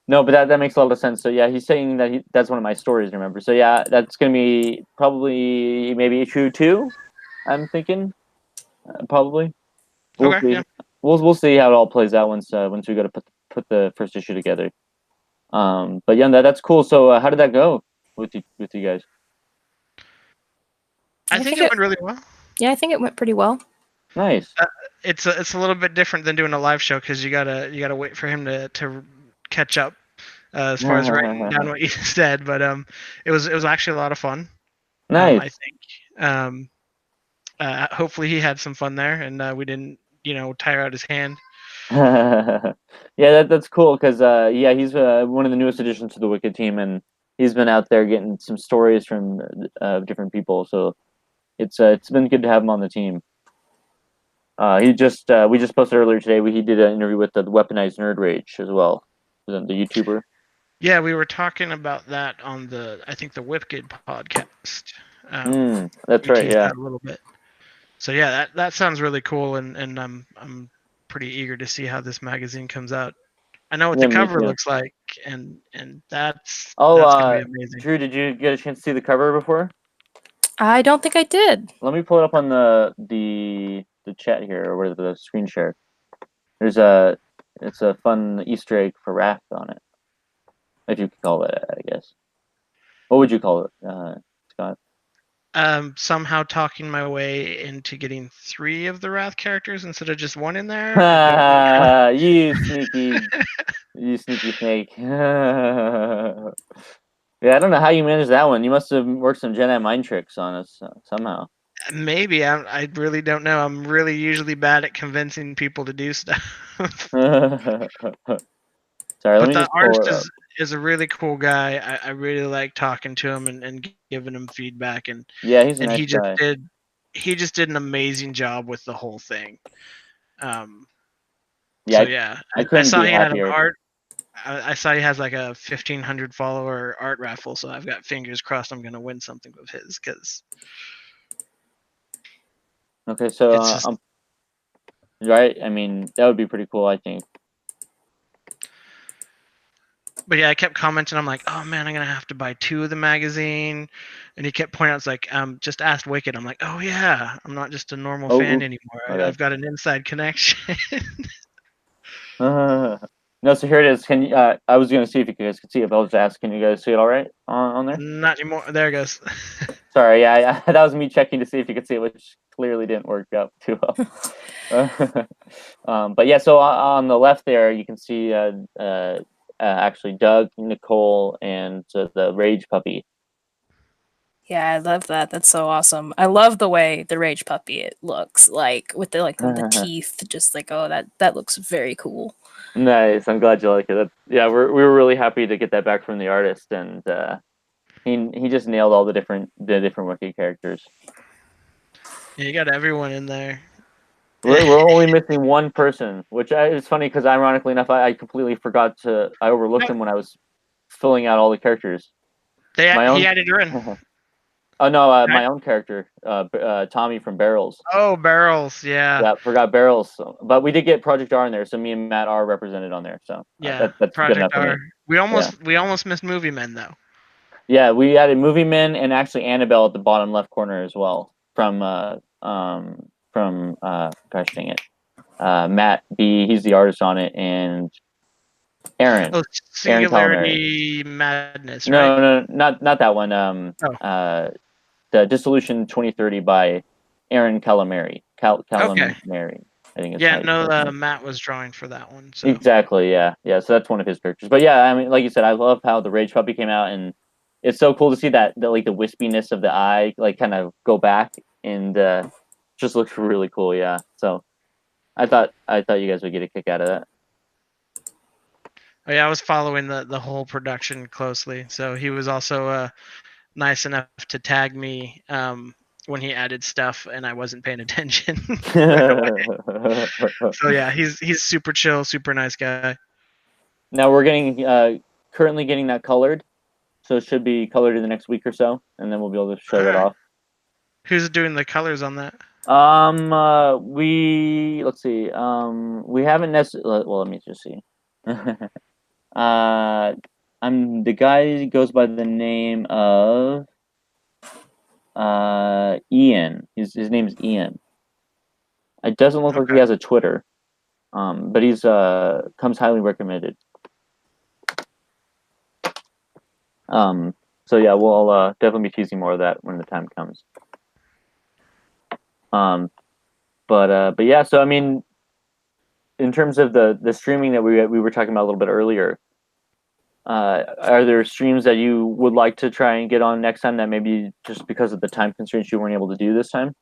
No, but that makes a lot of sense. So yeah, he's saying that that's one of my stories. Remember? So yeah, that's gonna be probably maybe issue 2. I'm thinking probably. We'll Okay. see. Yeah. We'll see how it all plays out once we go to put the first issue together. But yeah, that's cool. So how did that go with you guys? I think it went really well. Yeah, I think it went pretty well. Nice. It's a little bit different than doing a live show, because you gotta wait for him to catch up as far as writing down what you said. But it was actually a lot of fun. Nice. I think. Hopefully he had some fun there, and we didn't tire out his hand. Yeah, that's cool, because yeah, he's one of the newest additions to the Wicked team, and he's been out there getting some stories from different people. So it's been good to have him on the team. We just posted earlier today. He did an interview with the Weaponized Nerd Rage as well, the YouTuber. Yeah, we were talking about that on I think the Whipkid podcast. That's right. Yeah. A little bit. So yeah, that sounds really cool, and I'm pretty eager to see how this magazine comes out. I know what the cover looks like, and that's gonna be amazing. Drew, did you get a chance to see the cover before? I don't think I did. Let me pull it up on the chat here, or the screen share. It's a fun Easter egg for Wrath on it, if you could call it, I guess. What would you call it, Scott? Somehow talking my way into getting 3 of the Wrath characters instead of just 1 in there. You sneaky snake. Yeah, I don't know how you managed that one. You must have worked some Jedi mind tricks on us somehow. Maybe I really don't know. I'm really usually bad at convincing people to do stuff. Sorry, let But me the just pull artist it up. is a really cool guy. I really like talking to him and giving him feedback, Yeah, he's a and nice guy. he just did an amazing job with the whole thing. Um, Yeah, so yeah, I I couldn't saw be he had an happier. art. I saw he has like a 1,500 follower art raffle, so I've got fingers crossed I'm gonna win something with his because Okay, so it's just. right. I mean, that would be pretty cool, I think. But yeah, I kept commenting. I'm like, oh man, I'm gonna have to buy 2 of the magazine, and he kept pointing out, it's like, just ask Wicked. I'm like, oh yeah, I'm not just a normal Oh, fan oops. anymore. Okay. I've got an inside connection. No, so here it is. Can you, I was gonna see if you guys could see it, but I was asked, can you guys see it all right on there? Not anymore. There it goes. Sorry, yeah, that was me checking to see if you could see it, which clearly didn't work out too well. But yeah, so on the left there, you can see actually Doug, Nicole, and the Rage Puppy. Yeah, I love that. That's so awesome. I love the way the Rage Puppy it looks like with the teeth. Just like, oh, that looks very cool. Nice. I'm glad you like it. Yeah, we were really happy to get that back from the artist, and he just nailed all the different Wiki characters. Yeah, you got everyone in there. We're only missing one person, which is funny because ironically enough, I completely forgot to. I overlooked No, him when I was filling out all the characters. My he own. added her in. Oh no, Right? my own character, Tommy from Barrels. Oh, barrels. Yeah, Yeah, forgot Barrels. But we did get Project R in there, so me and Matt are represented on there. So yeah. that's good enough Project for R. me. We Yeah, almost missed Movie Men though. yeah. We added Movie Men and actually Annabelle at the bottom left corner as well gosh dang it, Matt B. He's the artist on it, and Oh, Aaron Calamari. Singularity Madness, right? No, not that one. Oh, The Dissolution 2030 by Aaron Calamari. okay. Calamari, I think is Yeah, how you no, say it. Matt was drawing for that one. So Exactly, yeah. Yeah, so that's one of his pictures. But yeah, I mean, like you said, I love how the Rage Puppy came out, and it's so cool to see that like the wispiness of the eye like kind of go back, and just looks really cool, yeah. So I thought you guys would get a kick out of that. oh, yeah, I was following the whole production closely. So he was also nice enough to tag me when he added stuff, and I wasn't paying attention right away. So yeah, he's super chill, super nice guy. Now we're getting currently getting that colored, so it should be colored in the next week or so, and then we'll be able to show All that right. off. Who's doing the colors on that? We let's see. We haven't necessarily. Well, let me just see. I'm the guy who goes by the name of Ian. His name's Ian. It doesn't look like he Okay. has a Twitter. But he's comes highly recommended. So yeah, we'll definitely be teasing more of that when the time comes. But yeah, so I mean, in terms of the streaming that we were talking about a little bit earlier, are there streams that you would like to try and get on next time that maybe just because of the time constraints you weren't able to do this time?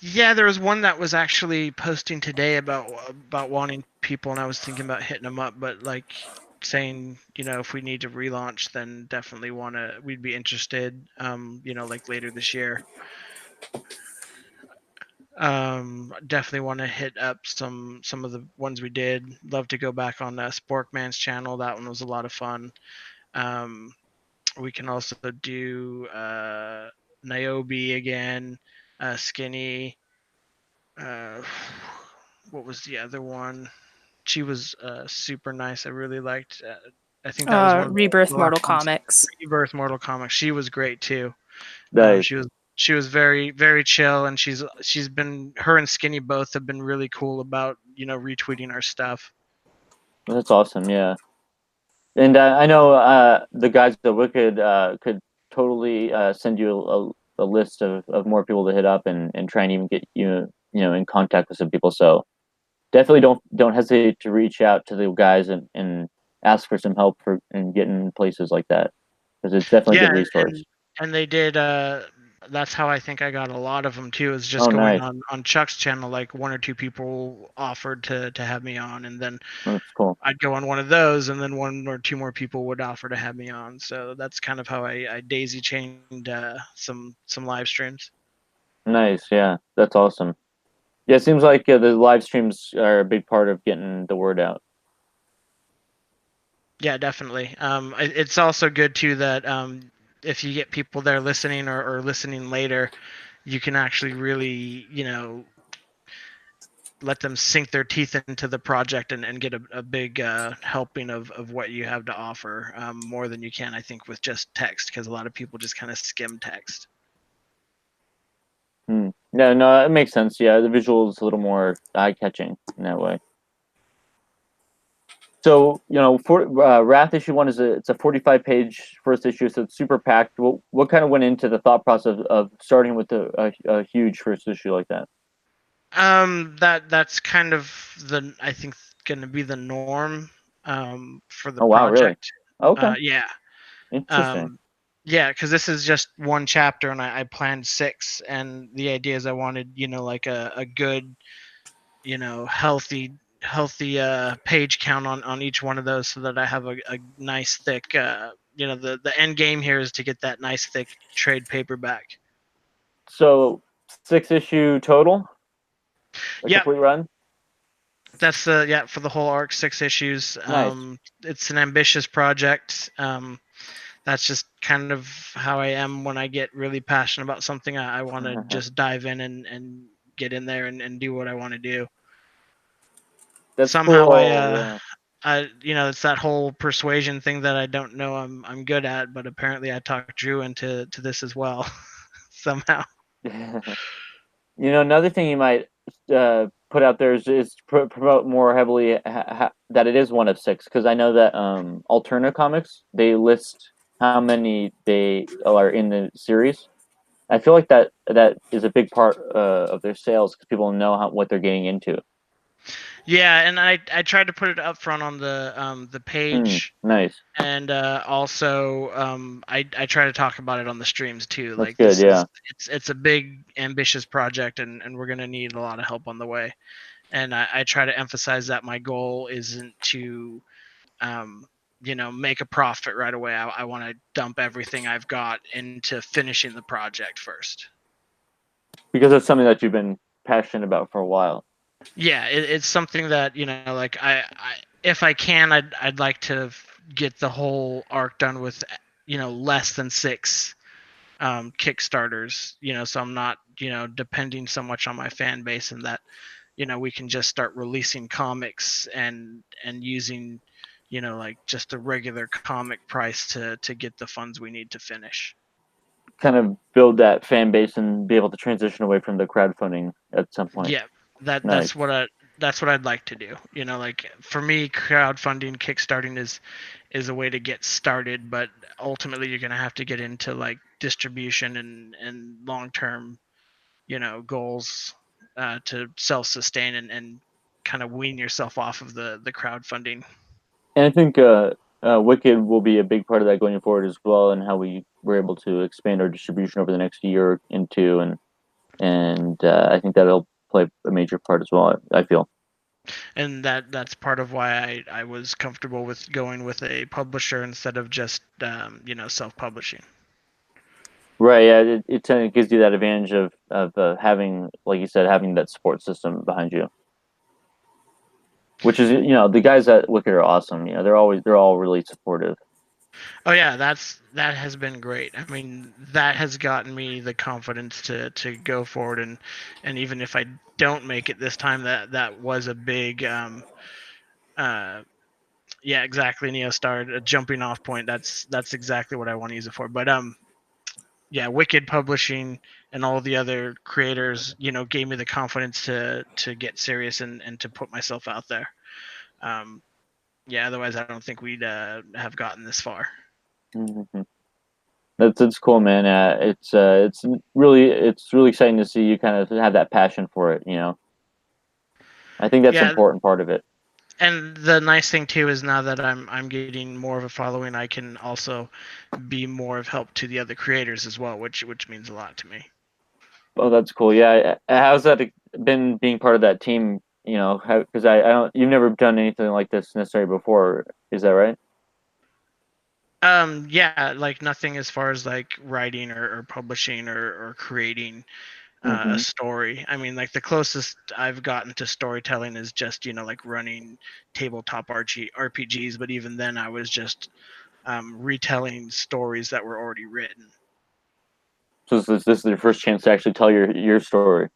Yeah, there was one that was actually posting today about wanting people, and I was thinking about hitting them up, but like saying, if we need to relaunch, then definitely we'd be interested. Like later this year. Definitely want to hit up some of the ones we did. Love to go back on Sporkman's channel. That one was a lot of fun. We can also do Niobe again, Skinny. What was the other one? She was super nice. I really liked. I think that was one of Rebirth the last Mortal ones. Comics. Rebirth Mortal Comics. She was great too. Nice. She was very very chill, and she's been her and Skinny both have been really cool about retweeting our stuff. That's awesome. Yeah, and I know the guys at Wicked could totally send you a list of more people to hit up and try and even get in contact with some people. So definitely don't hesitate to reach out to the guys and ask for some help for and getting places like that, because it's definitely a Yeah, good resource. and they did. That's how I think I got a lot of them too. Is Oh, just going nice. on Chuck's channel. Like one or two people offered to have me on, and then That's cool. I'd go on one of those, and then one or two more people would offer to have me on. So that's kind of how I daisy chained some live streams. Nice, yeah, that's awesome. Yeah, it seems like the live streams are a big part of getting the word out. Yeah, definitely. It's also good too that if you get people there listening or listening later, you can actually really, let them sink their teeth into the project and get a big helping of what you have to offer, more than you can, I think, with just text, because a lot of people just kind of skim text. Hmm. Yeah, no, it makes sense. Yeah, the visual is a little more eye-catching in that way. So, for Wrath issue one it's a 45-page first issue, so it's super packed. What kind of went into the thought process of starting with a huge first issue like that? That's kind of I think, going to be the norm for the Oh wow, really? project. Okay, Yeah. interesting. Um, yeah, because this is just one chapter, and I planned six, and the idea is I wanted, like a good, healthy page count on each one of those, so that I have a nice thick, the end game here is to get that nice thick trade paperback. So 6 issue total, a Yep, complete run. that's yeah, for the whole arc, 6 issues. Nice. It's an ambitious project. That's just kind of how I am when I get really passionate about something. I want to just dive in and get in there and do what I want to do. That's Somehow cool. Yeah. it's that whole persuasion thing that I don't know I'm good at, but apparently I talked Drew into this as well somehow. Another thing you might put out there is promote more heavily that it is one of six, because I know that Alterna Comics, they list how many they are in the series. I feel like that is a big part of their sales, because people know what they're getting into. Yeah, and I tried to put it up front on the page, Nice. and also I try to talk about it on the streams too. That's Like, good. this is Yeah. it's a big ambitious project, and we're gonna need a lot of help on the way. And I try to emphasize that my goal isn't to um, make a profit right away. I want to dump everything I've got into finishing the project first. Because that's something that you've been passionate about for a while. Yeah, it's something that, like, if I can, I'd like to get the whole arc done with, less than six Kickstarters. So I'm not, depending so much on my fan base, and that, we can just start releasing comics and using, like, just a regular comic price to get the funds we need to finish. Kind of build that fan base and be able to transition away from the crowdfunding at some point. Yeah, that Nice. that's what I'd like to do. Like, for me, crowdfunding, kickstarting is a way to get started, but ultimately you're gonna have to get into, like, distribution and long term, goals, to self sustain and kind of wean yourself off of the crowdfunding. And I think Wicked will be a big part of that going forward as well, and how we were able to expand our distribution over the next year into, and I think that'll play a major part as well. I feel. And that's part of why I was comfortable with going with a publisher instead of just self publishing. Right. Yeah. It gives you that advantage of having, like you said, having that support system behind you. Which is, the guys at Wicked are awesome. They're all really supportive. Oh yeah, that has been great. I mean, that has gotten me the confidence to go forward, and even if I don't make it this time, that was a big uh yeah, exactly, Neostar, a jumping off point. That's exactly what I want to use it for. But yeah, Wicked Publishing and all the other creators, gave me the confidence to get serious and to put myself out there. Um, yeah, otherwise I don't think we'd have gotten this far. Mm-hmm. That's cool, man. It's really exciting to see you kind of have that passion for it. I think that's an Yeah, important part of it. And the nice thing too is now that I'm getting more of a following, I can also be more of help to the other creators as well, which means a lot to me. Oh, that's cool. Yeah, how's that been being part of that team? You know, because I don't, you've never done anything like this necessarily before, is that right? Yeah, like nothing as far as like writing or publishing or creating a Mm-hmm. story. I mean, like the closest I've gotten to storytelling is just like running tabletop RPGs, but even then I was just retelling stories that were already written. So this is your first chance to actually tell your story.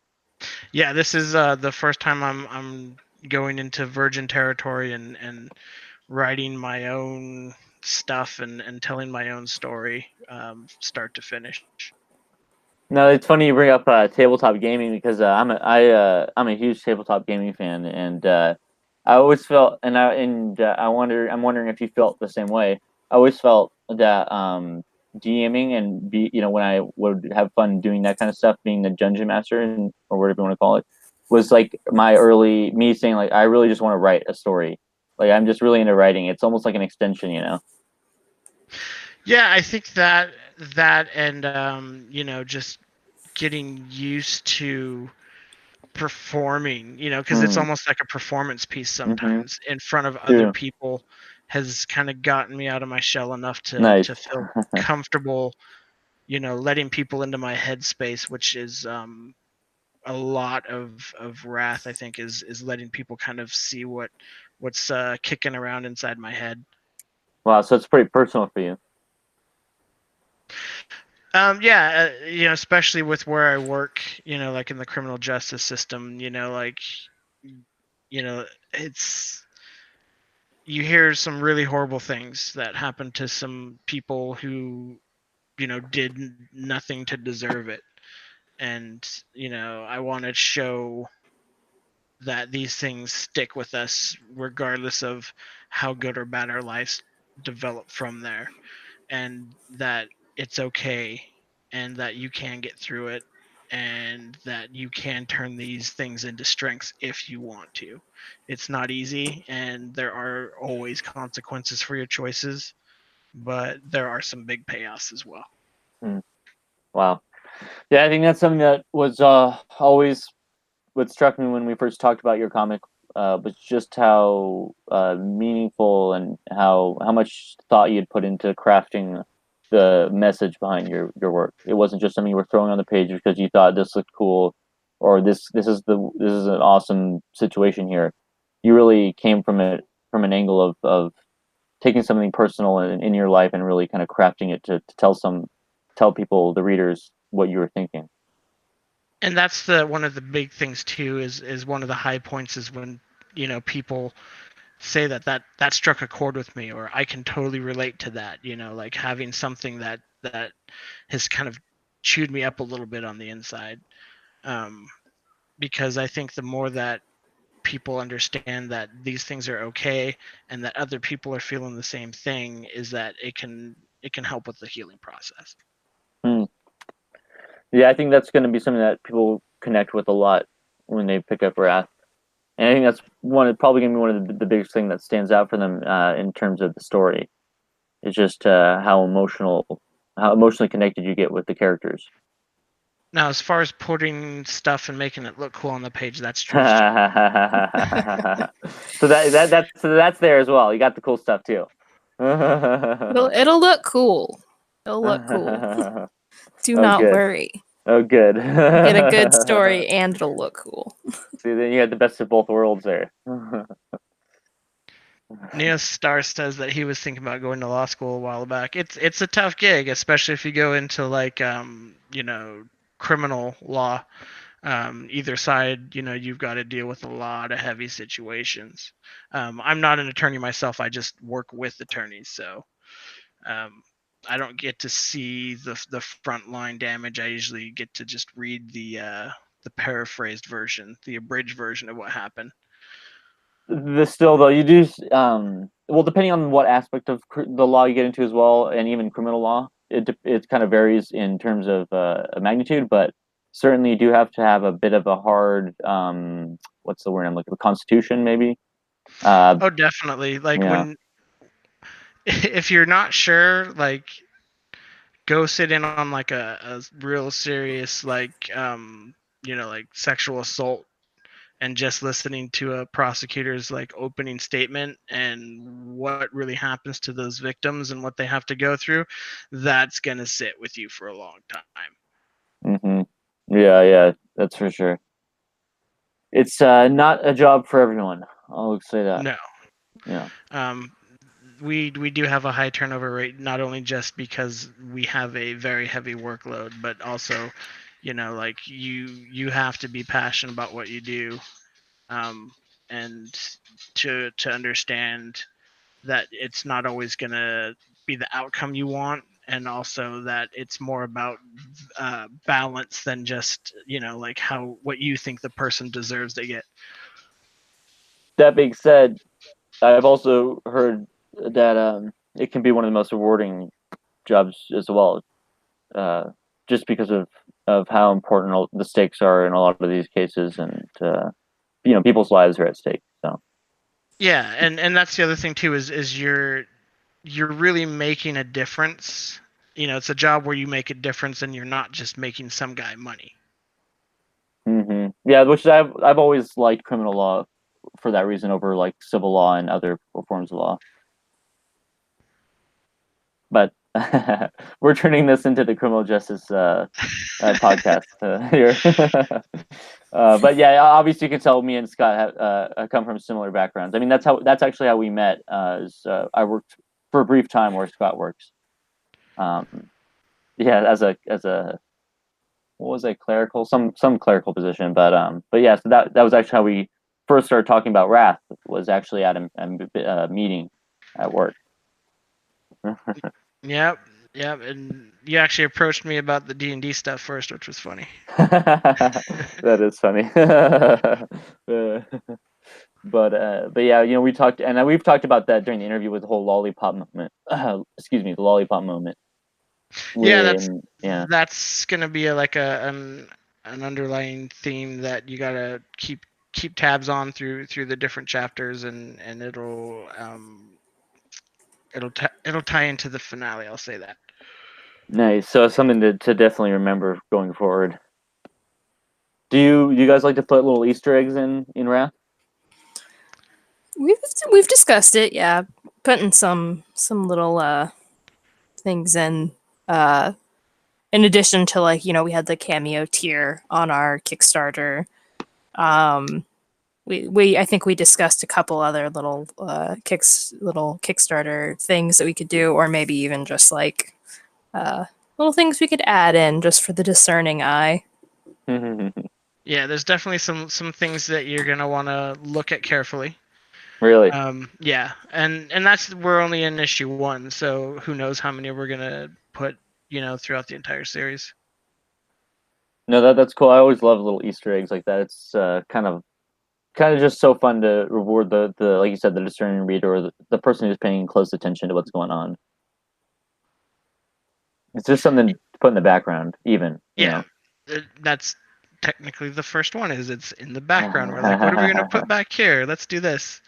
Yeah, this is the first time I'm going into virgin territory and writing my own stuff and telling my own story, start to finish. No, it's funny you bring up tabletop gaming because I'm a huge tabletop gaming fan, and I always felt I'm wondering if you felt the same way. I always felt that DMing and when I would have fun doing that kind of stuff, being the dungeon master or whatever you want to call it, was like my early me saying like I really just want to write a story. Like I'm just really into writing. It's almost like an extension, you know. Yeah, I think that and just getting used to performing, because it's Hmm. almost like a performance piece Mm-hmm. sometimes in front of other True. people has kind of gotten me out of my shell enough to Nice. feel comfortable, letting people into my headspace, which is a lot of Wrath, I think, is letting people kind of see what's kicking around inside my head. Wow. So it's pretty personal for you. Yeah, especially with where I work, like in the criminal justice system, like, it's you hear some really horrible things that happen to some people who, did nothing to deserve it. And, I want to show that these things stick with us regardless of how good or bad our lives develop from there, and that it's okay, and that you can get through it, and that you can turn these things into strengths if you want to. It's not easy, and there are always consequences for your choices, but there are some big payoffs as well. Hmm. Wow. Yeah, I think that's something that was always what struck me when we first talked about your comic was just how meaningful and how much thought you had put into crafting the message behind your work. It wasn't just something you were throwing on the page because you thought this looked cool or this is an awesome situation here. You really came from it from an angle of taking something personal in your life and really kind of crafting it to tell people the readers what you were thinking. And that's the one of the big things too, is one of the high points is when, people say that struck a chord with me, or I can totally relate to that, like having something that has kind of chewed me up a little bit on the inside. um, because I think the more that people understand that these things are okay, and that other people are feeling the same thing, is that it can help with the healing process. Hmm. Yeah, I think that's going to be something that people connect with a lot when they pick up Wrath, and I think that's probably going to be one of the biggest thing that stands out for them in terms of the story. It's just how emotionally connected you get with the characters. Now, as far as putting stuff and making it look cool on the page, that's So Drew's job. that's there as well. You got the cool stuff too. It'll look cool. It'll look cool. Do Oh, not good. worry. Oh, good. Get a good story and it'll look cool. See, then you had the best of both worlds there. Neo Star says that he was thinking about going to law school a while back. It's a tough gig, especially if you go into like criminal law. Either side, you've got to deal with a lot of heavy situations. I'm not an attorney myself. I just work with attorneys, so um, I don't get to see the front line damage. I usually get to just read the paraphrased version, the abridged version of what happened. Still though, you do well depending on what aspect of the law you get into as well, and even criminal law, it kind of varies in terms of magnitude, but certainly you do have to have a bit of a hard what's the word I'm looking for, constitution maybe, Oh, definitely. Like Yeah. when if you're not sure, like go sit in on like a real serious like sexual assault and just listening to a prosecutor's like opening statement and what really happens to those victims and what they have to go through, that's gonna sit with you for a long time. Yeah, that's for sure. It's not a job for everyone. I'll say that. No. Yeah. We do have a high turnover rate, not only just because we have a very heavy workload, but also, like you have to be passionate about what you do, um, and to understand that it's not always gonna be the outcome you want, and also that it's more about balance than just like how what you think the person deserves to get. That being said, I've also heard that it can be one of the most rewarding jobs as well, uh, just because of how important the stakes are in a lot of these cases, and people's lives are at stake. So Yeah, and that's the other thing too is you're really making a difference. It's a job where you make a difference and you're not just making some guy money. yeah, which I've always liked criminal law for that reason over like civil law and other forms of law. But we're turning this into the criminal justice podcast here. But yeah, obviously you can tell me and Scott come from similar backgrounds. I mean, that's actually how we met. I worked for a brief time where Scott works. Um, yeah, as a what was a clerical some clerical position, but yeah, so that was actually how we first started talking about Wrath. Was actually at a meeting at work. Yep, yep. And you actually approached me about the D&D stuff first, which was funny. That is funny. But yeah, we talked, and we've talked about that during the interview with the whole lollipop moment. Excuse me, the lollipop moment. Yeah, that's When yeah, that's gonna be an underlying theme that you gotta keep tabs on through the different chapters, and it'll tie into the finale. I'll say that. nice. So it's something to definitely remember going forward. Do you guys like to put little Easter eggs in Wrath? We've discussed it, yeah. Putting some little things in addition to, like, we had the cameo tier on our Kickstarter. We I think we discussed a couple other little little Kickstarter things that we could do, or maybe even just like little things we could add in just for the discerning eye. Yeah, there's definitely some things that you're gonna want to look at carefully. Really? Yeah, and we're only in issue 1, so who knows how many we're gonna put, throughout the entire series. No, that's cool. I always love little Easter eggs like that. It's kind of just so fun to reward the like you said, the discerning reader, or the person who's paying close attention to what's going on. It's just something to put in the background, even. Yeah, that's technically the first one. Is it's in the background. We're like, what are we gonna put back here? Let's do this.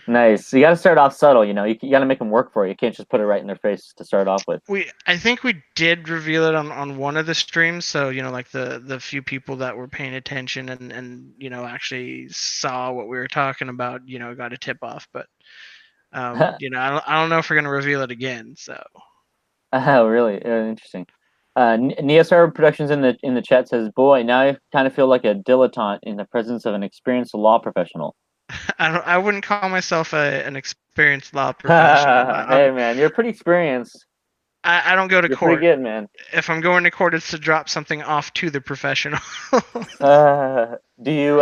Nice. You got to start off subtle. You got to make them work for you. You can't just put it right in their face to start off with. I think we did reveal it on one of the streams, so like the few people that were paying attention and actually saw what we were talking about, got a tip off. But I don't know if we're gonna reveal it again. So Oh, really? Interesting. Neostar Productions in the chat says, "Boy, now I kind of feel like a dilettante in the presence of an experienced law professional." I wouldn't call myself an experienced law professional. Hey, man, you're pretty experienced. I don't go to You're court. pretty good, man. If I'm going to court, it's to drop something off to the professional. Do you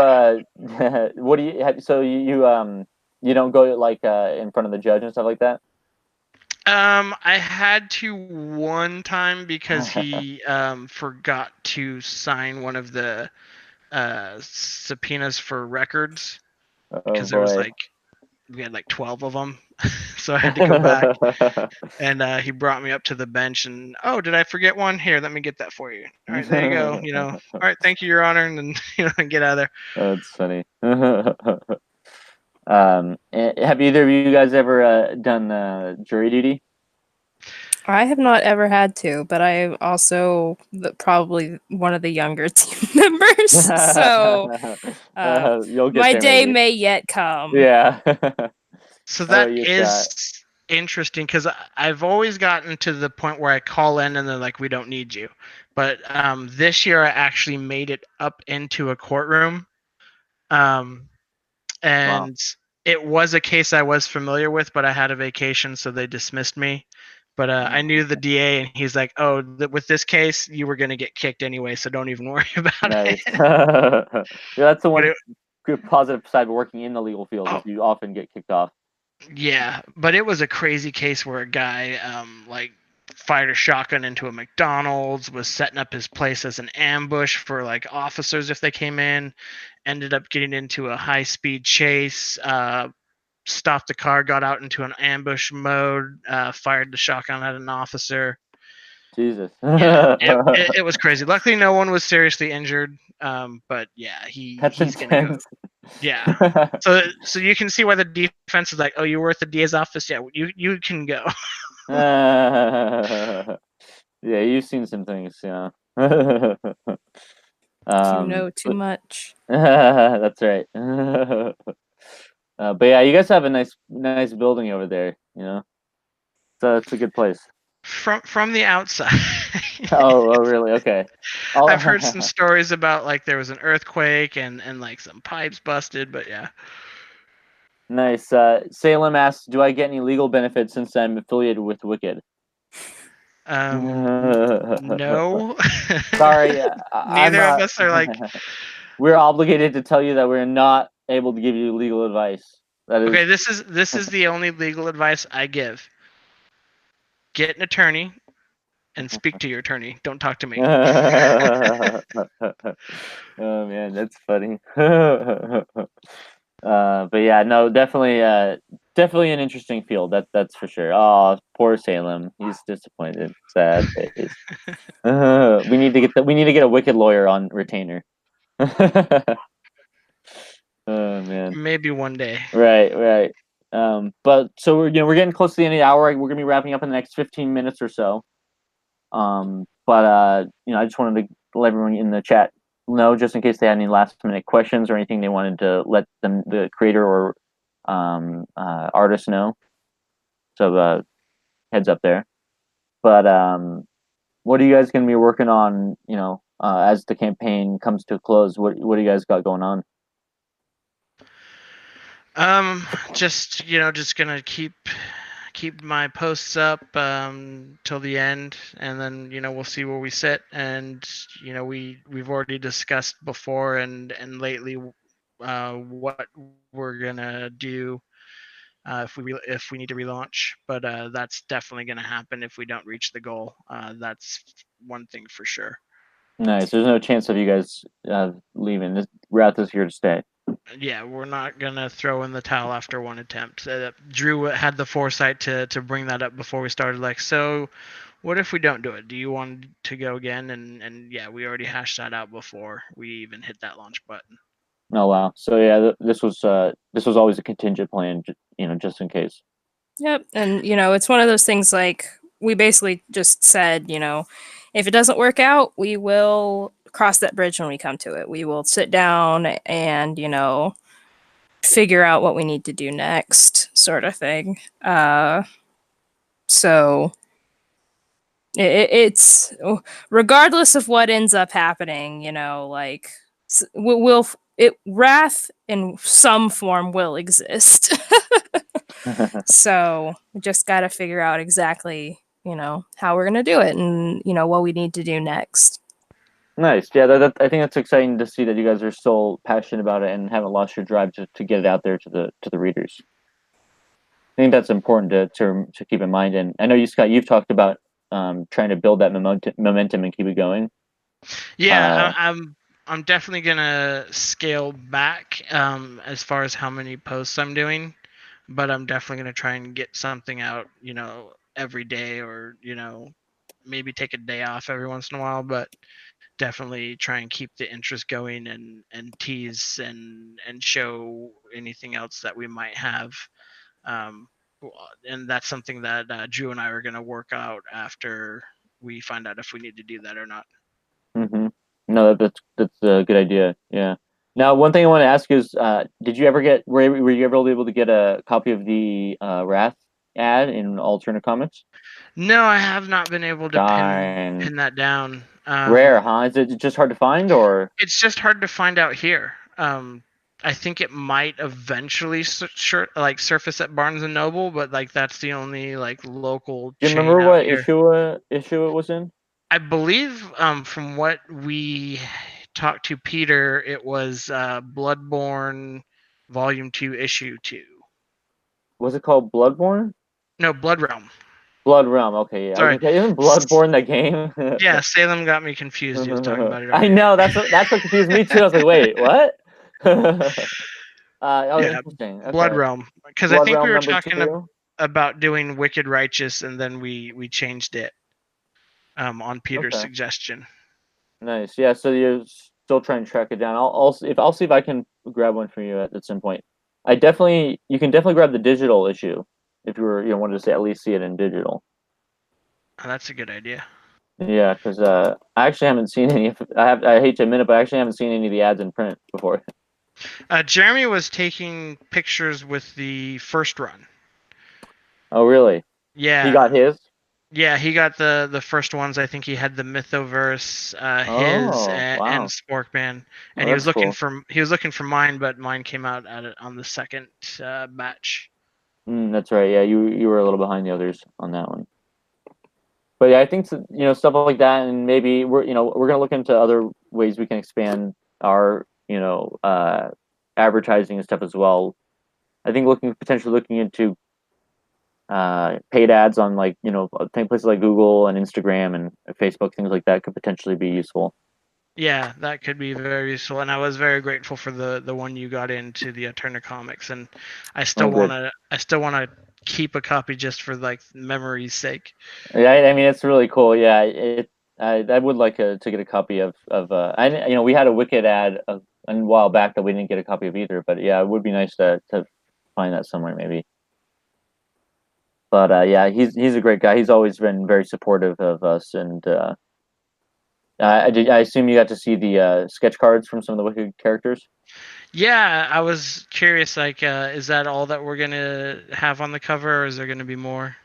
what do you so you don't go like in front of the judge and stuff like that? I had to one time because he forgot to sign one of the subpoenas for records, Oh because there was boy. like we had like 12 of them. So I had to go back, and he brought me up to the bench and, oh, did I forget one? Here, let me get that for you. All right, there you go. All right, thank you, Your Honor, and then and get out of there. That's funny. Have either of you guys ever done jury duty? I have not ever had to, but I am also probably one of the younger team members, so You'll get my there day maybe. may yet come. Yeah. So How that about you, Scott? is interesting because I've always gotten to the point where I call in and they're like, "We don't need you." But this year I actually made it up into a courtroom, um, Wow. and it was a case I was familiar with, but I had a vacation, so they dismissed me. But I knew the DA, and he's like, "Oh, with this case, you were going to get kicked anyway, so don't even worry about Nice. it." Yeah, that's the But one good positive side of working in the legal field is oh, you often get kicked off. yeah, but it was a crazy case where a guy like fired a shotgun into a McDonald's, was setting up his place as an ambush for like officers if they came in, ended up getting into a high-speed chase, stopped the car, got out into an ambush mode, fired the shotgun at an officer. Jesus. Yeah, it was crazy. Luckily, no one was seriously injured. But yeah, That's he's gonna go. intense. Yeah. So you can see why the defense is like, oh, you were at the DA's office. Yeah, you can go. Yeah, you've seen some things, yeah. You know too But much. that's right. But yeah, you guys have a nice building over there, you know. So it's a good place. From the outside. Oh, really? Okay. I'll, I've heard some stories about like there was an earthquake and like some pipes busted, but yeah. nice. Salem asks, "Do I get any legal benefits since I'm affiliated with Wicked?" No. Sorry, I'm Neither of not. us are like, We're obligated to tell you that we're not able to give you legal advice. That is. okay, this is the only legal advice I give. Get an attorney and speak to your attorney. Don't talk to me. Oh man, that's funny. But yeah, no, definitely an interesting field. That's for sure. Oh, poor Salem. He's disappointed. Sad face. We need to get a wicked lawyer on retainer. Oh man. Maybe one day. Right, right. But so we're getting close to the end of the hour. We're gonna be wrapping up in the next 15 minutes or so. But I just wanted to let everyone in the chat know, just in case they had any last minute questions or anything they wanted to let the creator or artist know. So heads up there. But what are you guys going to be working on? As the campaign comes to a close, what do you guys got going on? Just gonna keep my posts up till the end, and then we'll see where we sit. And we've already discussed before and lately what we're gonna do if we need to relaunch. But that's definitely gonna happen if we don't reach the goal. That's one thing for sure. Nice. There's no chance of you guys leaving. This Wrath is here to stay. Yeah, we're not gonna throw in the towel after one attempt. Drew had the foresight to bring that up before we started. Like, so what if we don't do it? Do you want to go again? And yeah, we already hashed that out before we even hit that launch button. Oh wow. So yeah, this was always a contingent plan, just in case. Yep. And, it's one of those things like we basically just said, if it doesn't work out, we will cross that bridge when we come to it. We will sit down and, figure out what we need to do next, sort of thing. So it's regardless of what ends up happening, like we'll it wrath in some form will exist. So we just got to figure out exactly, how we're going to do it and, what we need to do next. Nice. Yeah, I think that's exciting to see that you guys are still passionate about it and haven't lost your drive to get it out there to the readers. I think that's important to keep in mind. And I know Scott, you've talked about trying to build that momentum and keep it going. Yeah, I'm definitely gonna scale back as far as how many posts I'm doing, but I'm definitely gonna try and get something out, every day, or maybe take a day off every once in a while. But definitely try and keep the interest going and tease and show anything else that we might have. And that's something that Drew and I are going to work out after we find out if we need to do that or not. Mm-hmm. No, that's a good idea. Yeah. Now, one thing I want to ask is, did you ever get were you ever able to get a copy of the Wrath ad in alternate comics? No, I have not been able to Darn. pin that down. Rare, huh? Is it just hard to find, or It's just hard to find out here. I think it might eventually surface at Barnes and Noble, but like that's the only like local do you chain remember out what here. issue it was in? I believe from what we talked to Peter, it was Bloodborne Volume 2, Issue 2. Was it called Bloodborne? No, Blood Realm. Blood Realm. Okay, yeah. I was Sorry. gonna say, isn't Bloodborne that game? Yeah, Salem got me confused. He was talking about it I earlier. know that's what confused me too. I was like, wait, what? Oh, Yeah, interesting. Blood Okay, Realm. Because I Blood think we Realm were number talking two. about doing Wicked Righteous, and then we changed it on Peter's Okay, suggestion. nice. Yeah, so you're still trying to track it down. I'll see if I can grab one for you at some point. You can definitely grab the digital issue if you wanted to say at least see it in digital. Oh, that's a good idea. Yeah, because I actually haven't seen any. I hate to admit it, but I actually haven't seen any of the ads in print before. Jeremy was taking pictures with the first run. Oh, really? He got Yeah, his? yeah, he got the first ones. I think he had the Mythoverse, his Oh, and wow. Sporkman, Oh, and he was that's looking cool. for mine, but mine came out on the second batch. That's right. Yeah, you were a little behind the others on that one. But yeah, I think stuff like that, and maybe we're gonna look into other ways we can expand our advertising and stuff as well. I think potentially looking into paid ads on I think places like Google and Instagram and Facebook, things like that could potentially be useful. Yeah, that could be very useful, and I was very grateful for the one you got into the Turner Comics, and Oh, good. I still wanna keep a copy just for like memory's sake. Yeah, I mean it's really cool. Yeah, I would like to get a copy of we had a Wicked ad a while back that we didn't get a copy of either. But yeah, it would be nice to find that somewhere maybe. But yeah, he's a great guy. He's always been very supportive of us, and I assume you got to see the sketch cards from some of the Wicked characters. Yeah, I was curious, like, is that all that we're gonna have on the cover, or is there gonna be more?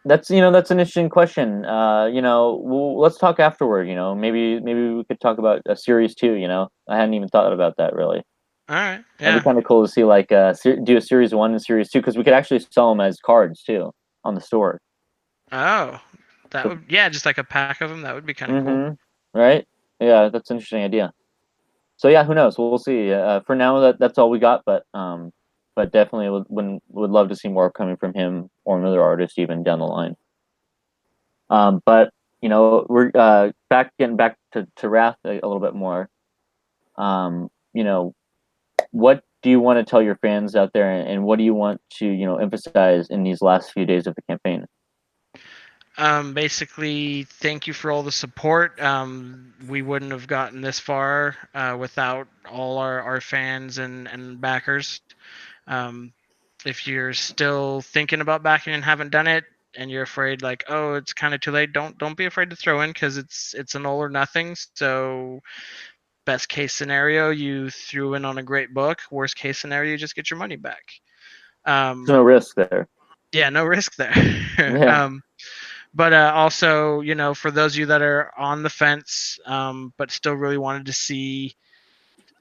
That's an interesting question. Let's talk afterward. Maybe we could talk about a series too. I hadn't even thought about that really. All right, That'd be yeah. kind of cool to see, like, do a series one and series two, because we could actually sell them as cards too on the store. Oh, that So, would, yeah, just like a pack of them. That would be kind of cool. right? Yeah, that's an interesting idea. So yeah, who knows? We'll see. For now, that's all we got, but definitely would love to see more coming from him or another artist even down the line. But we're getting back to Wrath a little bit more. Um, you know, what do you want to tell your fans out there, and what do you want to emphasize in these last few days of the campaign? Basically, thank you for all the support. We wouldn't have gotten this far without all our fans and backers. Um, if you're still thinking about backing and haven't done it, and you're afraid like, oh, it's kind of too late, don't be afraid to throw in, because it's an all or nothing. So best case scenario, you threw in on a great book. Worst case scenario, you just get your money back. There's no risk there. Yeah, no risk there. Yeah. But also, for those of you that are on the fence, but still really wanted to see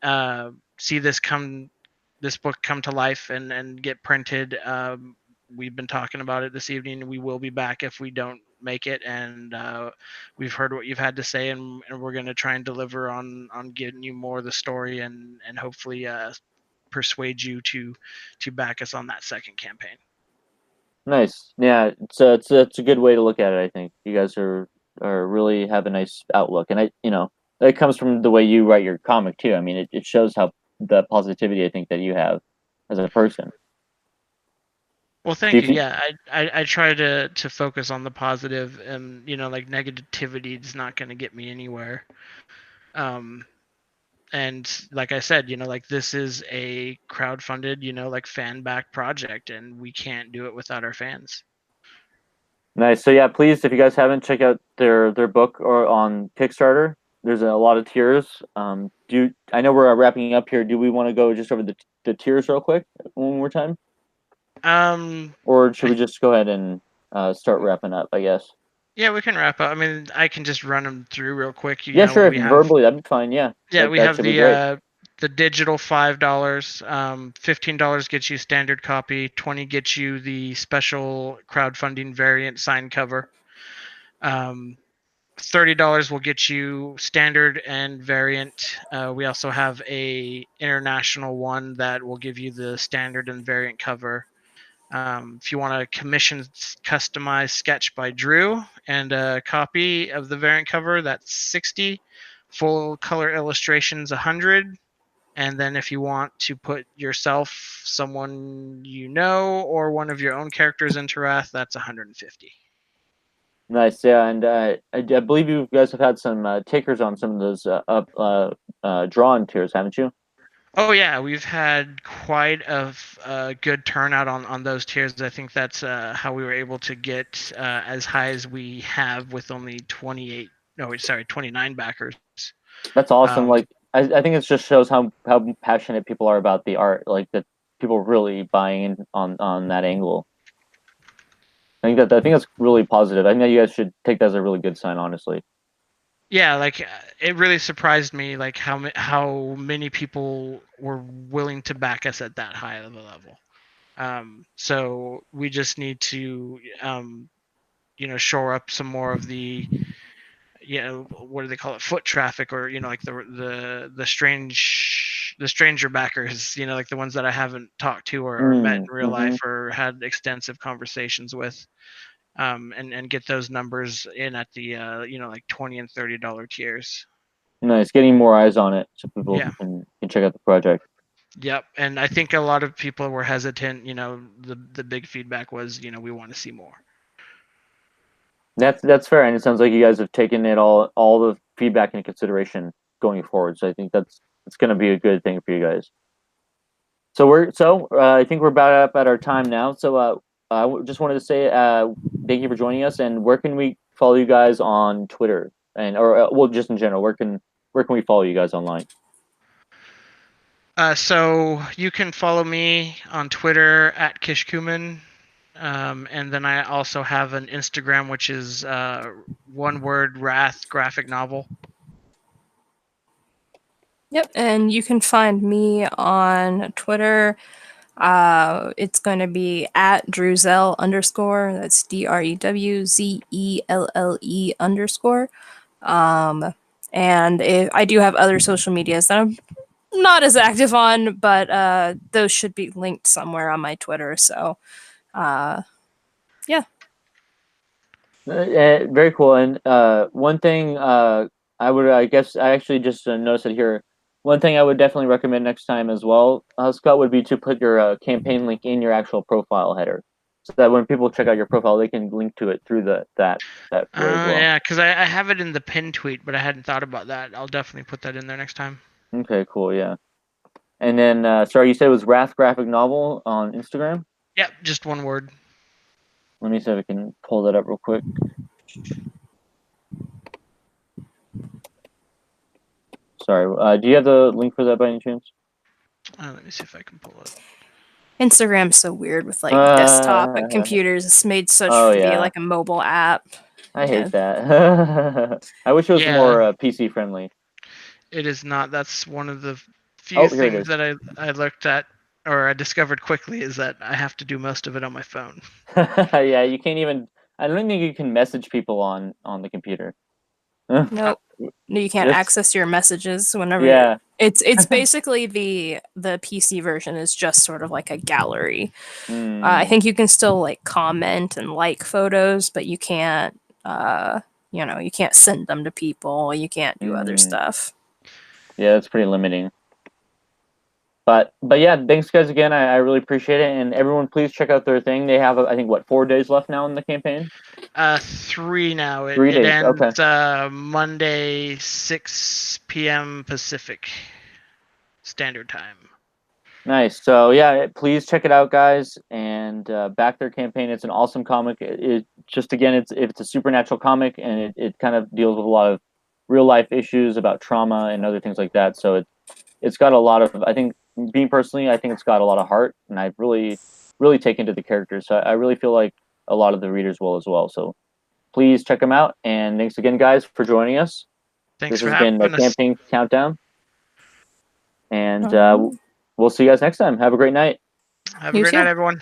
this book come to life and get printed. We've been talking about it this evening. We will be back if we don't make it, and we've heard what you've had to say, and we're going to try and deliver on getting you more of the story, and hopefully persuade you to back us on that second campaign. Nice. Yeah, it's a good way to look at it. I think you guys are really have a nice outlook, and that comes from the way you write your comic too. I mean, it shows how the positivity I think that you have as a person. Well, Do thank you you. think? Yeah, I try to focus on the positive, and like negativity is not going to get me anywhere. Um, and like I said, like this is a crowdfunded, like fan back project, and we can't do it without our fans. Nice. So yeah, please, if you guys haven't, check out their book or on Kickstarter. There's a lot of tiers. I know we're wrapping up here. Do we want to go just over the tiers real quick one more time, Um, or should I we just go ahead and start wrapping up? I guess. Yeah, we can wrap up. I mean, I can just run them through real quick. Yeah, sure. If We have verbally, that'd be fine. Yeah, we that have should be great. the digital $5. $15 gets you standard copy. 20 gets you the special crowdfunding variant signed cover. $30 will get you standard and variant. We also have a international one that will give you the standard and variant cover. If you want a commissioned customized sketch by Drew and a copy of the variant cover, that's 60. Full color illustrations, 100. And then if you want to put yourself, someone or one of your own characters into Wrath, that's 150. Nice. Yeah, and I believe you guys have had some takers on some of those drawn tiers, haven't you? Oh yeah, we've had quite a good turnout on those tiers. I think that's how we were able to get as high as we have with only 28. No, wait, sorry, 29 backers. That's awesome. Um, Like I think it just shows how passionate people are about the art. Like that people really buying in on that angle. I think that's really positive. I think that you guys should take that as a really good sign, honestly. yeah, like it really surprised me, like how many people were willing to back us at that high of a level. So we just need to shore up some more of the what do they call it, foot traffic, or like the stranger backers, like the ones that I haven't talked to or met in real Mm-hmm. life or had extensive conversations with, and get those numbers in at the like $20 and $30 tiers. Nice. Getting more eyes on it so people Yeah. can check out the project. Yep. And I think a lot of people were hesitant. The big feedback was, we want to see more. That's fair, and it sounds like you guys have taken it all the feedback into consideration going forward. So I think it's going to be a good thing for you guys. I think we're about up at our time now. So I just wanted to say thank you for joining us. And where can we follow you guys on Twitter and or well just in general? Where can we follow you guys online? So you can follow me on Twitter at Kishkuman. And then I also have an Instagram, which is one word, Wrath graphic novel. Yep, and you can find me on Twitter. It's going to be at Drewzell _. That's DREWZELLE _. And I do have other social medias that I'm not as active on, but those should be linked somewhere on my Twitter. So, yeah. Very cool. And one thing I guess I actually just noticed it here. One thing I would definitely recommend next time as well, Scott, would be to put your campaign link in your actual profile header, so that when people check out your profile, they can link to it through that way as well. Yeah, because I have it in the pin tweet, but I hadn't thought about that. I'll definitely put that in there next time. Okay, cool, yeah. And then, sorry, you said it was Wrath Graphic Novel on Instagram? Yep, just one word. Let me see if I can pull that up real quick. Sorry, do you have the link for that by any chance? Let me see if I can pull it. Instagram's so weird with like desktop and computers. It's made such to be like a mobile app. I hate that. I wish it was more PC friendly. It is not. That's one of the few things that I looked at, or I discovered quickly, is that I have to do most of it on my phone. Yeah, you can't even. I don't think you can message people on the computer. Nope. No, you can't access your messages whenever. Yeah. It's basically the PC version is just sort of like a gallery. I think you can still like comment and like photos, but you can't you can't send them to people. You can't do other stuff. Yeah, that's pretty limiting. But yeah, thanks guys again. I really appreciate it, and everyone, please check out their thing. They have I think what 4 days left now in the campaign. 3 now. It 3 days. ends Okay. Monday 6 p.m. Pacific Standard Time. Nice. So yeah, please check it out, guys, and back their campaign. It's an awesome comic. It just again, it's a supernatural comic, and it kind of deals with a lot of real life issues about trauma and other things like that. So it's got a lot of, I think, being personally, I think it's got a lot of heart, and I've really taken to the characters. So I really feel like a lot of the readers will as well. So please check them out, and thanks again, guys, for joining us. Thanks This for has been the having us. campaign countdown, and Um, we'll see you guys next time. Have a great night. Have a You great too. night, everyone.